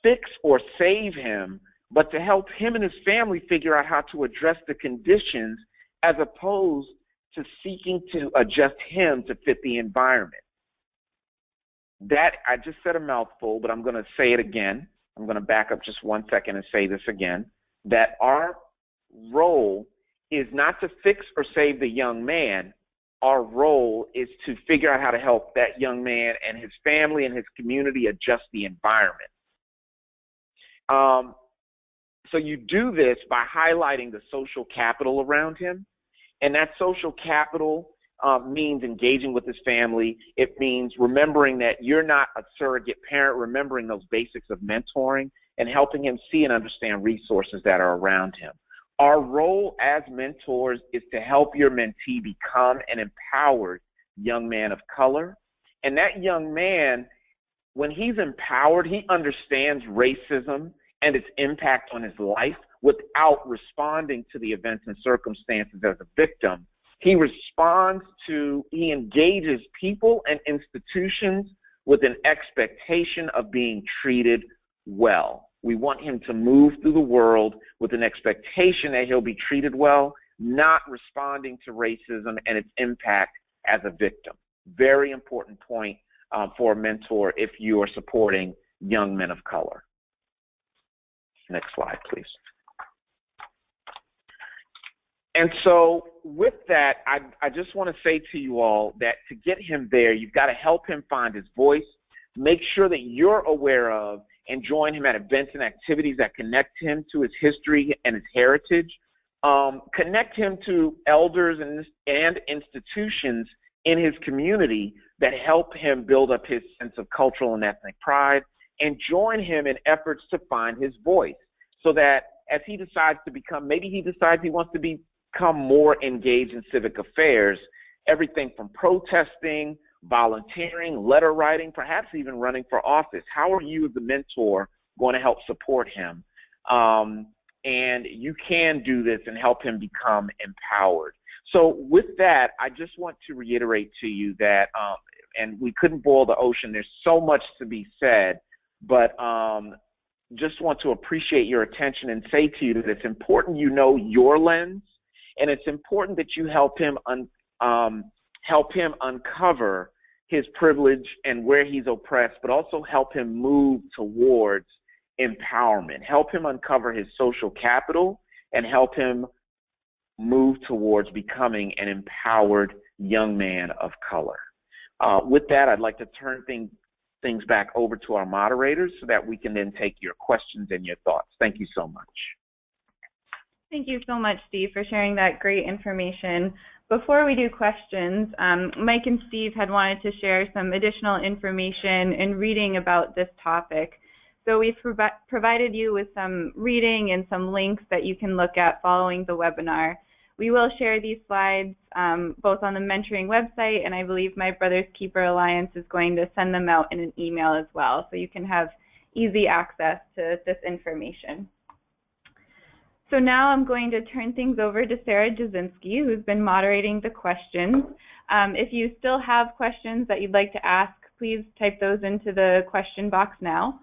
fix or save him, but to help him and his family figure out how to address the conditions as opposed to seeking to adjust him to fit the environment. That, I just said a mouthful, but I'm going to say it again. I'm going to back up just 1 second and say this again, that our role is not to fix or save the young man. Our role is to figure out how to help that young man and his family and his community adjust the environment. So you do this by highlighting the social capital around him, and that social capital means engaging with his family. It means remembering that you're not a surrogate parent, remembering those basics of mentoring, and helping him see and understand resources that are around him. Our role as mentors is to help your mentee become an empowered young man of color. And that young man, when he's empowered, he understands racism and its impact on his life without responding to the events and circumstances as a victim. He engages people and institutions with an expectation of being treated well. We want him to move through the world with an expectation that he'll be treated well, not responding to racism and its impact as a victim. Very important point for a mentor if you are supporting young men of color. Next slide, please. And so with that, I just want to say to you all that to get him there, you've got to help him find his voice, make sure that you're aware of and join him at events and activities that connect him to his history and his heritage. Connect him to elders and institutions in his community that help him build up his sense of cultural and ethnic pride, and join him in efforts to find his voice, so that as he decides to become, maybe he decides he wants to become more engaged in civic affairs, everything from protesting, volunteering, letter writing, perhaps even running for office. How are you as a mentor going to help support him? And you can do this and help him become empowered. So with that, I just want to reiterate to you that, and we couldn't boil the ocean, there's so much to be said, but just want to appreciate your attention and say to you that it's important you know your lens, and it's important that you help him uncover his privilege and where he's oppressed, but also help him move towards empowerment. Help him uncover his social capital and help him move towards becoming an empowered young man of color. With that, I'd like to turn things back over to our moderators so that we can then take your questions and your thoughts. Thank you so much. Thank you so much, Steve, for sharing that great information. Before we do questions, Mike and Steve had wanted to share some additional information and reading about this topic. So we've provided you with some reading and some links that you can look at following the webinar. We will share these slides both on the mentoring website, and I believe My Brother's Keeper Alliance is going to send them out in an email as well, so you can have easy access to this information. So now I'm going to turn things over to Sarah Jasinski, who's been moderating the questions. If you still have questions that you'd like to ask, please type those into the question box now.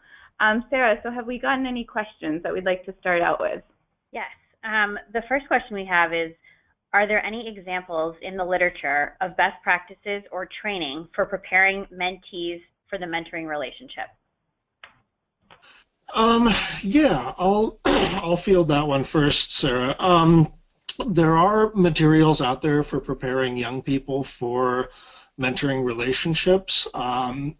Sarah, so have we gotten any questions that we'd like to start out with? Yes. The first question we have is, are there any examples in the literature of best practices or training for preparing mentees for the mentoring relationship? Yeah, I'll field that one first, Sarah. There are materials out there for preparing young people for mentoring relationships.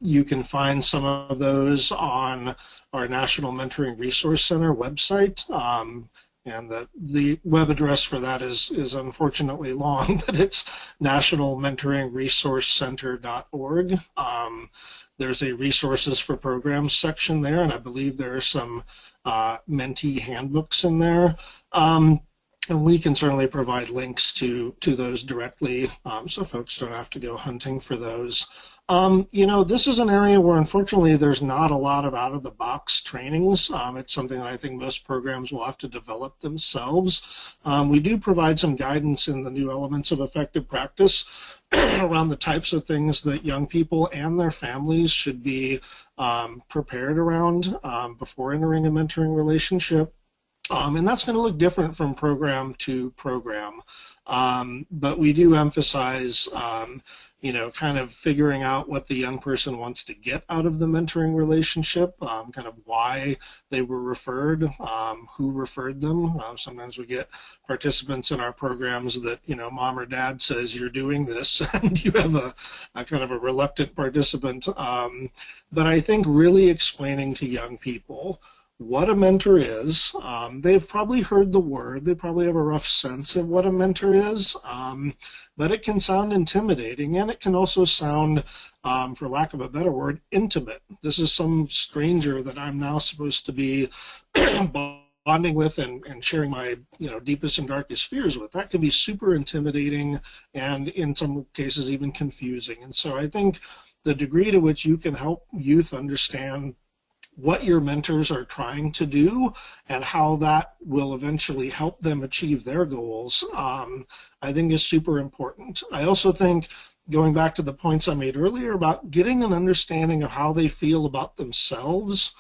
You can find some of those on our National Mentoring Resource Center website. And the web address for that is unfortunately long, but it's nationalmentoringresourcecenter.org. There's a resources for programs section there, and I believe there are some mentee handbooks in there. And we can certainly provide links to those directly, so folks don't have to go hunting for those. You know, this is an area where unfortunately there's not a lot of out-of-the-box trainings. It's something that I think most programs will have to develop themselves. We do provide some guidance in the new elements of effective practice around the types of things that young people and their families should be prepared around before entering a mentoring relationship. And that's going to look different from program to program. But we do emphasize, you know, kind of figuring out what the young person wants to get out of the mentoring relationship, kind of why they were referred, who referred them. Sometimes we get participants in our programs that, you know, mom or dad says you're doing this, and you have a kind of a reluctant participant. But I think really explaining to young people what a mentor is. They've probably heard the word, they probably have a rough sense of what a mentor is, but it can sound intimidating, and it can also sound, for lack of a better word, intimate. This is some stranger that I'm now supposed to be bonding with and sharing my, you know, deepest and darkest fears with. That can be super intimidating and in some cases even confusing. And so I think the degree to which you can help youth understand what your mentors are trying to do and how that will eventually help them achieve their goals, I think is super important. I also think, going back to the points I made earlier about getting an understanding of how they feel about themselves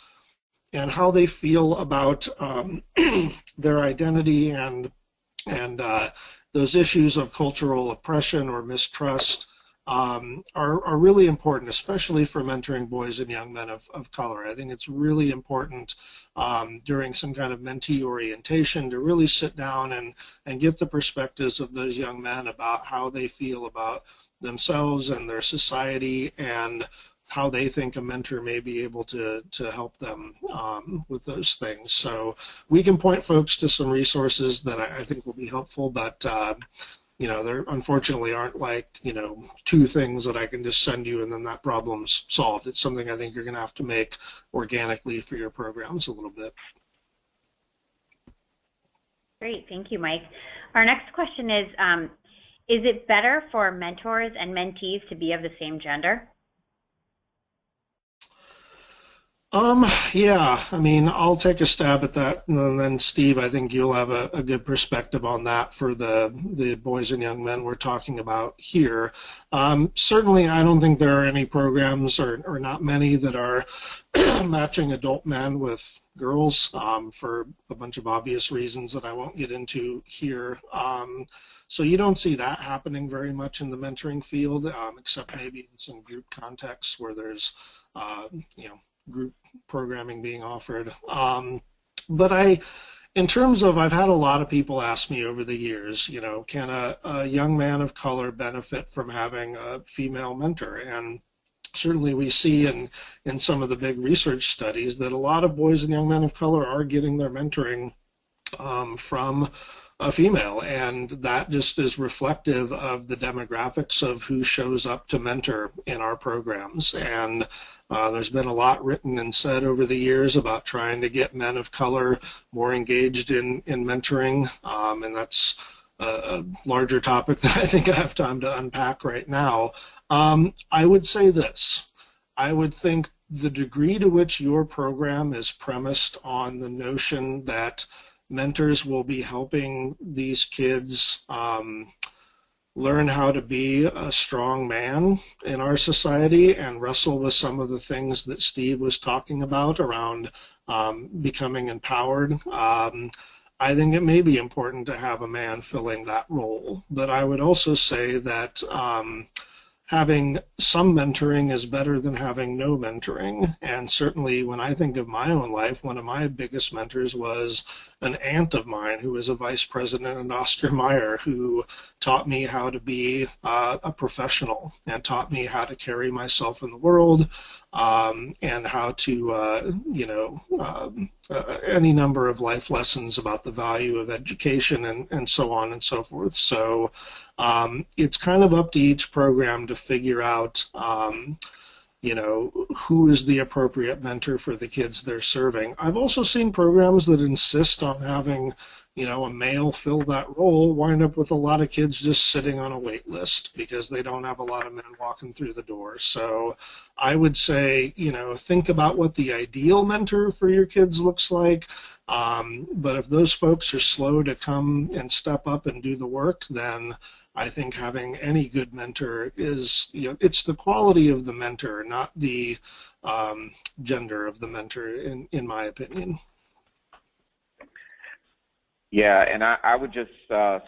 and how they feel about their identity and those issues of cultural oppression or mistrust, are really important, especially for mentoring boys and young men of color. I think it's really important during some kind of mentee orientation to really sit down and get the perspectives of those young men about how they feel about themselves and their society, and how they think a mentor may be able to help them with those things. So we can point folks to some resources that I think will be helpful, but you know, there unfortunately aren't, like, you know, 2 things that I can just send you and then that problem's solved. It's something I think you're going to have to make organically for your programs a little bit. Great, thank you, Mike. Our next question is it better for mentors and mentees to be of the same gender? Yeah, I mean, I'll take a stab at that, and then Steve, I think you'll have a good perspective on that for the boys and young men we're talking about here. Certainly, I don't think there are any programs, or not many, that are matching adult men with girls for a bunch of obvious reasons that I won't get into here. So you don't see that happening very much in the mentoring field, except maybe in some group contexts where there's, you know, group programming being offered. But in terms of, I've had a lot of people ask me over the years, you know, can a young man of color benefit from having a female mentor? And certainly we see in some of the big research studies that a lot of boys and young men of color are getting their mentoring from a female, and that just is reflective of the demographics of who shows up to mentor in our programs. And there's been a lot written and said over the years about trying to get men of color more engaged in mentoring, and that's a larger topic that I think I have time to unpack right now. I would say this. I would think the degree to which your program is premised on the notion that mentors will be helping these kids learn how to be a strong man in our society and wrestle with some of the things that Steve was talking about around becoming empowered. I think it may be important to have a man filling that role, but I would also say that having some mentoring is better than having no mentoring. And certainly when I think of my own life, one of my biggest mentors was an aunt of mine who was a vice president at Oscar Mayer, who taught me how to be a professional and taught me how to carry myself in the world, and how to, you know, any number of life lessons about the value of education and so on and so forth. So it's kind of up to each program to figure out, you know, who is the appropriate mentor for the kids they're serving. I've also seen programs that insist on having, you know, a male fill that role, wind up with a lot of kids just sitting on a wait list because they don't have a lot of men walking through the door. So I would say, you know, think about what the ideal mentor for your kids looks like. But if those folks are slow to come and step up and do the work, then I think having any good mentor is, you know, it's the quality of the mentor, not the gender of the mentor, in my opinion. Yeah, and I would just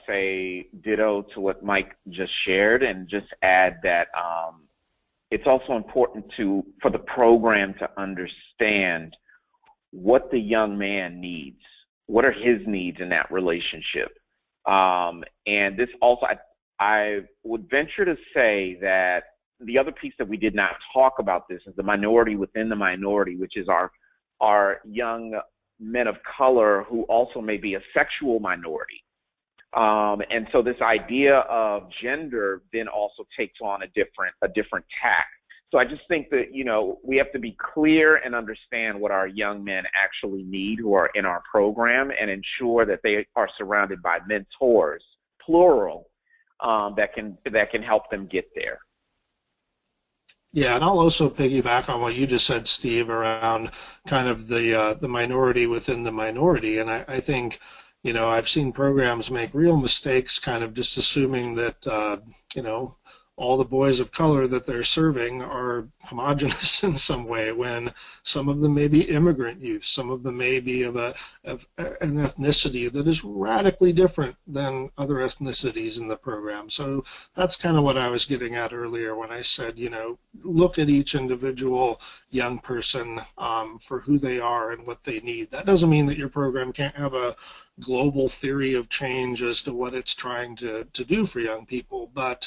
say ditto to what Mike just shared, and just add that it's also important for the program to understand what the young man needs. What are his needs in that relationship? And this also, I would venture to say that the other piece that we did not talk about this is the minority within the minority, which is our young men of color who also may be a sexual minority. And so this idea of gender then also takes on a different tack. So I just think that, you know, we have to be clear and understand what our young men actually need who are in our program, and ensure that they are surrounded by mentors, plural, that can help them get there. Yeah, and I'll also piggyback on what you just said, Steve, around kind of the minority within the minority. And I think, you know, I've seen programs make real mistakes kind of just assuming that, you know, all the boys of color that they're serving are homogenous in some way, when some of them may be immigrant youth, some of them may be of an ethnicity that is radically different than other ethnicities in the program. So that's kind of what I was getting at earlier when I said, look at each individual young person for who they are and what they need. That doesn't mean that your program can't have a global theory of change as to what it's trying to do for young people, but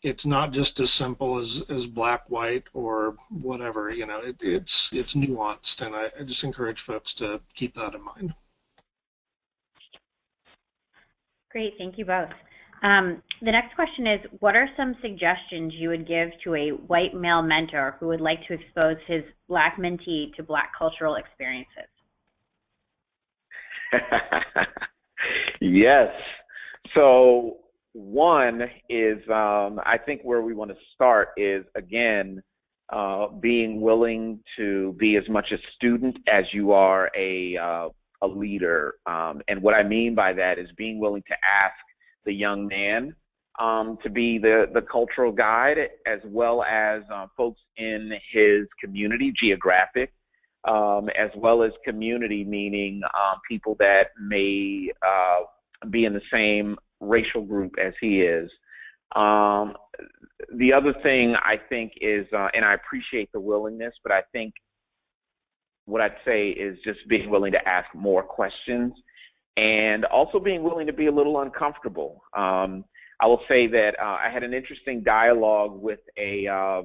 it's not just as simple as black, white, or whatever. It's nuanced, and I just encourage folks to keep that in mind. Great, thank you both. The next question is, what are some suggestions you would give to a white male mentor who would like to expose his black mentee to black cultural experiences? Yes. So one is, I think where we want to start is, again, being willing to be as much a student as you are a leader. And what I mean by that is being willing to ask the young man to be the cultural guide, as well as folks in his community, geographic, as well as community, meaning people that may be in the same racial group as he is. The other thing I think is, and I appreciate the willingness, but I think what I'd say is just being willing to ask more questions, and also being willing to be a little uncomfortable. I will say that I had an interesting dialogue with a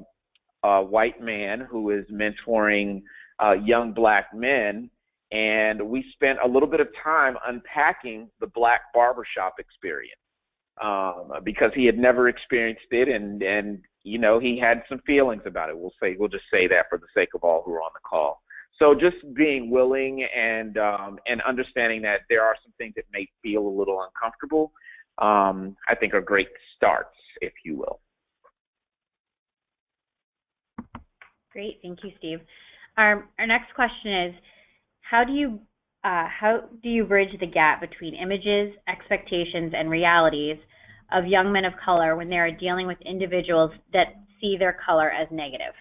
white man who is mentoring young black men, and we spent a little bit of time unpacking the black barbershop experience because he had never experienced it, and he had some feelings about it. We'll just say that for the sake of all who are on the call. So just being willing and understanding that there are some things that may feel a little uncomfortable, I think are great starts, if you will. Great, thank you, Steve. Our next question is, how do you bridge the gap between images, expectations, and realities of young men of color when they are dealing with individuals that see their color as negative?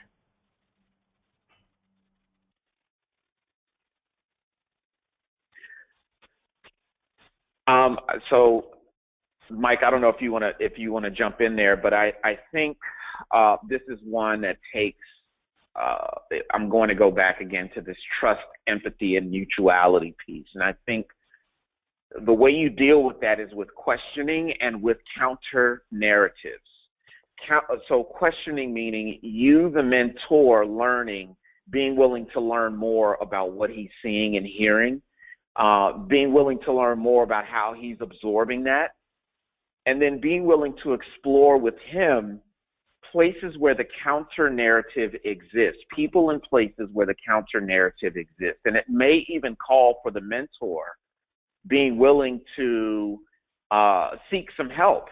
So, Mike, I don't know if you want to jump in there, but I think this is one that takes. I'm going to go back again to this trust, empathy, and mutuality piece, and I think the way you deal with that is with questioning and with counter narratives. So questioning meaning you, the mentor, learning, being willing to learn more about what he's seeing and hearing, being willing to learn more about how he's absorbing that, and then being willing to explore with him places where the counter narrative exists, people and places where the counter narrative exists. And it may even call for the mentor being willing to seek some help,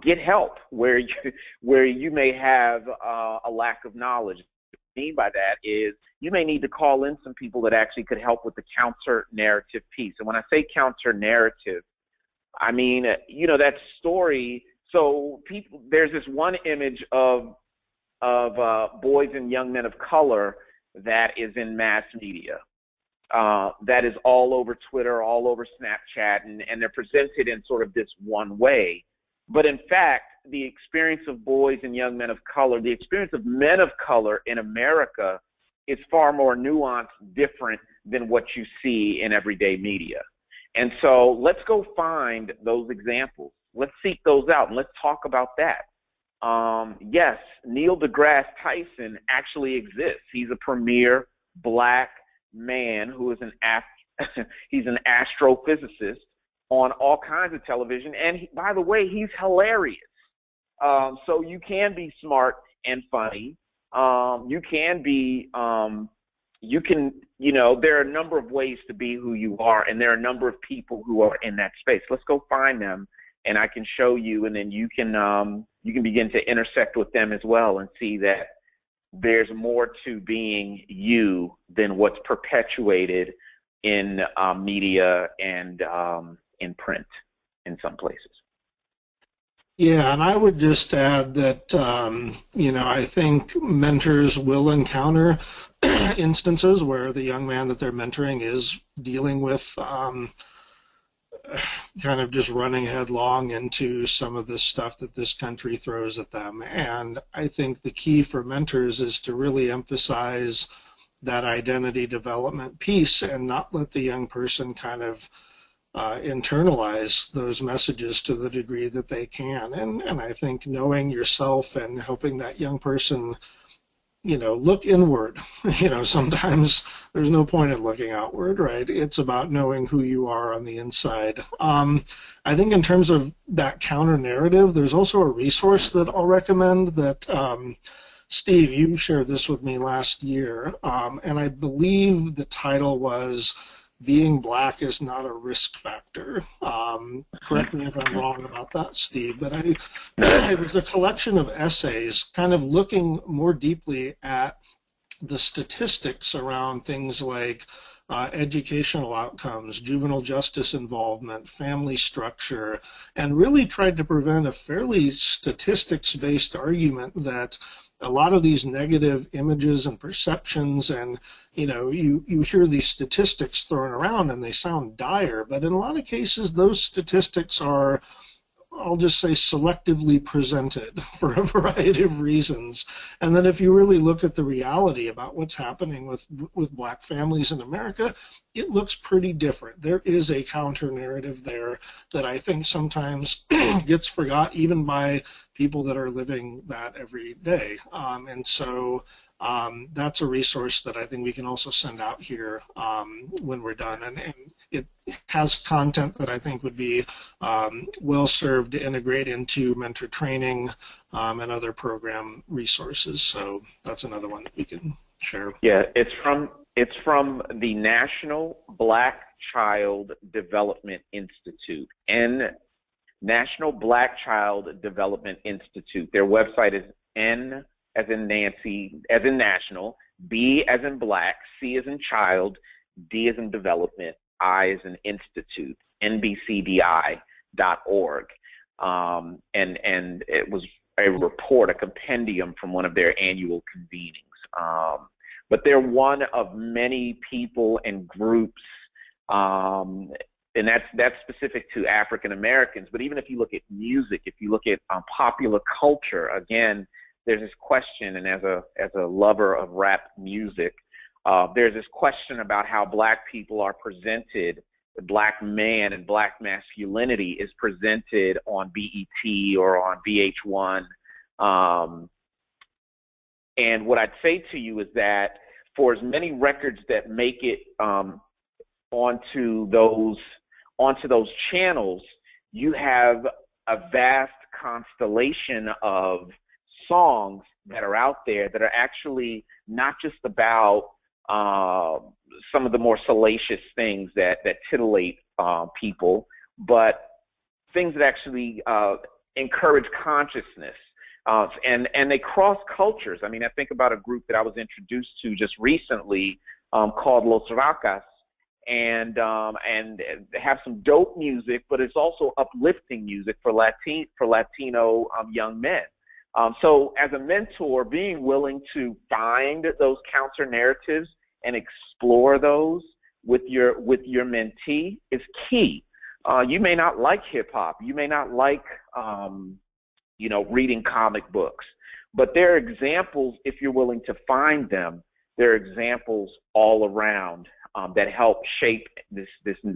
get help where you may have a lack of knowledge. What I mean by that is you may need to call in some people that actually could help with the counter narrative piece. And when I say counter narrative, I mean, that story. So there's this one image of boys and young men of color that is in mass media, that is all over Twitter, all over Snapchat, and they're presented in sort of this one way. But in fact, the experience of boys and young men of color, the experience of men of color in America is far more nuanced, different than what you see in everyday media. And so let's go find those examples. Let's seek those out, and let's talk about that. Yes, Neil deGrasse Tyson actually exists. He's a premier black man who is he's an astrophysicist on all kinds of television. And by the way, he's hilarious. So you can be smart and funny. You can be, there are a number of ways to be who you are, and there are a number of people who are in that space. Let's go find them, and I can show you, and then you can begin to intersect with them as well and see that there's more to being you than what's perpetuated in media and in print in some places. Yeah, and I would just add that, I think mentors will encounter instances where the young man that they're mentoring is dealing with kind of just running headlong into some of this stuff that this country throws at them. And I think the key for mentors is to really emphasize that identity development piece and not let the young person kind of internalize those messages to the degree that they can. And I think knowing yourself and helping that young person, look inward. Sometimes there's no point in looking outward, right? It's about knowing who you are on the inside. I think in terms of that counter narrative, there's also a resource that I'll recommend that Steve, you shared this with me last year, and I believe the title was Being Black is Not a Risk Factor. Correct me if I'm wrong about that, Steve, but it was a collection of essays kind of looking more deeply at the statistics around things like educational outcomes, juvenile justice involvement, family structure, and really tried to prevent a fairly statistics-based argument that a lot of these negative images and perceptions, and you hear these statistics thrown around and they sound dire, but in a lot of cases those statistics are, I'll just say, selectively presented for a variety of reasons. And then if you really look at the reality about what's happening with black families in America, it looks pretty different. There is a counter narrative there that I think sometimes gets forgot even by people that are living that every day. And so that's a resource that I think we can also send out here when we're done. And it has content that I think would be well served to integrate into mentor training and other program resources. So that's another one that we can share. Yeah, it's from the National Black Child Development Institute, National Black Child Development Institute. Their website is N as in Nancy, as in national, B as in black, C as in child, D as in development, I as in institute, nbcdi.org. And it was a report, a compendium from one of their annual convenings. But they're one of many people and groups, and that's specific to African Americans. But even if you look at music, if you look at popular culture, again, there's this question, and as a lover of rap music, there's this question about how black people are presented, the black man and black masculinity is presented on BET or on VH1. And what I'd say to you is that for as many records that make it onto those channels, you have a vast constellation of songs that are out there that are actually not just about some of the more salacious things that titillate people, but things that actually encourage consciousness. And they cross cultures. I mean, I think about a group that I was introduced to just recently called Los Racas, and they have some dope music, but it's also uplifting music for Latino young men. So as a mentor, being willing to find those counter narratives and explore those with your mentee is key. You may not like hip hop, you may not like reading comic books, but there are examples, if you're willing to find them, there are examples all around that help shape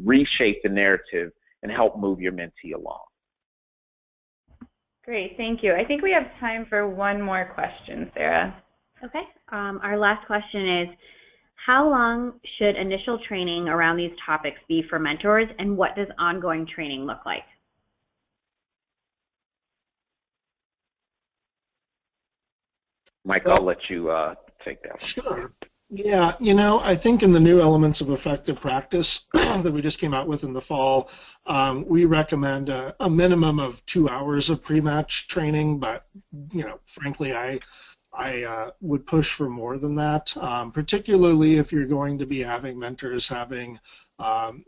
reshape the narrative and help move your mentee along. Great, thank you. I think we have time for one more question, Sarah. Okay. Our last question is, how long should initial training around these topics be for mentors, and what does ongoing training look like? Mike, I'll let you take that one. Sure. Yeah, I think in the new elements of effective practice that we just came out with in the fall, we recommend a minimum of 2 hours of pre-match training, but, frankly, I would push for more than that, particularly if you're going to be having mentors having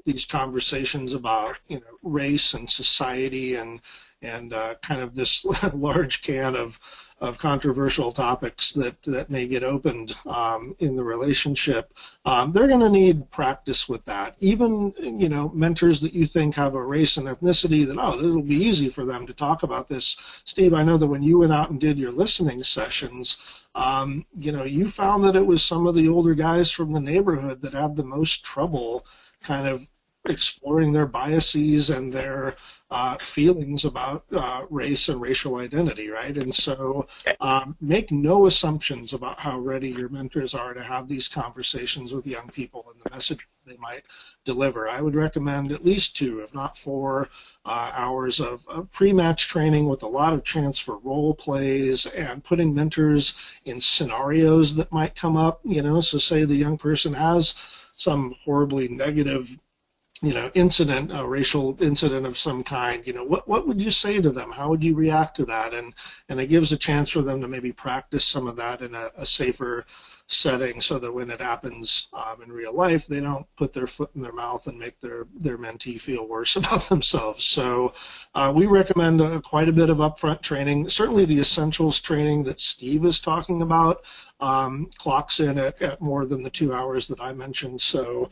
these conversations about, race and society and and kind of this large can of controversial topics that may get opened in the relationship, they're going to need practice with that. Even, you know, mentors that you think have a race and ethnicity that, oh, it'll be easy for them to talk about this. Steve, I know that when you went out and did your listening sessions, you know, you found that it was some of the older guys from the neighborhood that had the most trouble kind of exploring their biases and their feelings about race and racial identity, right? And so make no assumptions about how ready your mentors are to have these conversations with young people and the message they might deliver. I would recommend at least 2, if not 4, hours of pre-match training with a lot of chance for role plays and putting mentors in scenarios that might come up, you know, so say the young person has some horribly negative, you know, incident, a racial incident of some kind, you know, what would you say to them? How would you react to that? And it gives a chance for them to maybe practice some of that in a safer setting so that when it happens in real life, they don't put their foot in their mouth and make their mentee feel worse about themselves. So we recommend quite a bit of upfront training. Certainly the essentials training that Steve is talking about clocks in at more than the 2 hours that I mentioned. So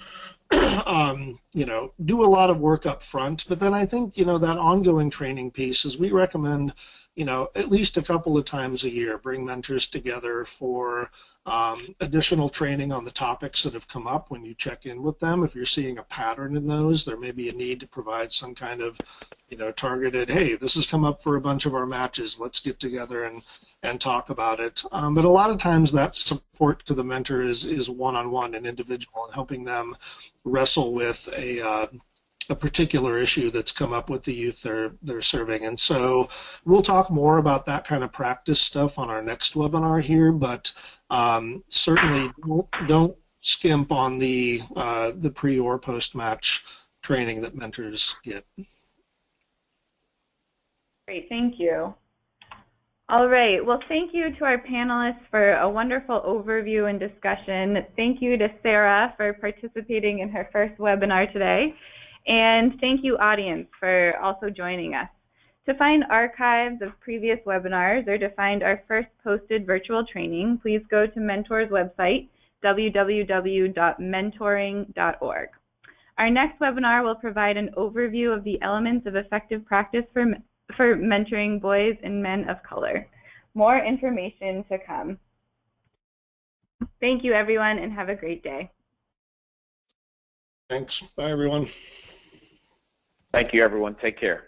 you know, do a lot of work up front, but then I think, you know, that ongoing training piece is we recommend, you know, at least a couple of times a year, bring mentors together for additional training on the topics that have come up when you check in with them. If you're seeing a pattern in those, there may be a need to provide some kind of, you know, targeted, hey, this has come up for a bunch of our matches, let's get together and talk about it. But a lot of times that support to the mentor is one-on-one and individual, and helping them wrestle with a particular issue that's come up with the youth they're serving. And so we'll talk more about that kind of practice stuff on our next webinar here, but certainly don't skimp on the pre or post-match training that mentors get. Great, thank you. All right, well, thank you to our panelists for a wonderful overview and discussion. Thank you to Sarah for participating in her first webinar today. And thank you, audience, for also joining us. To find archives of previous webinars or to find our first posted virtual training, please go to Mentor's website, www.mentoring.org. Our next webinar will provide an overview of the elements of effective practice for mentoring boys and men of color. More information to come. Thank you, everyone, and have a great day. Thanks. Bye, everyone. Thank you, everyone. Take care.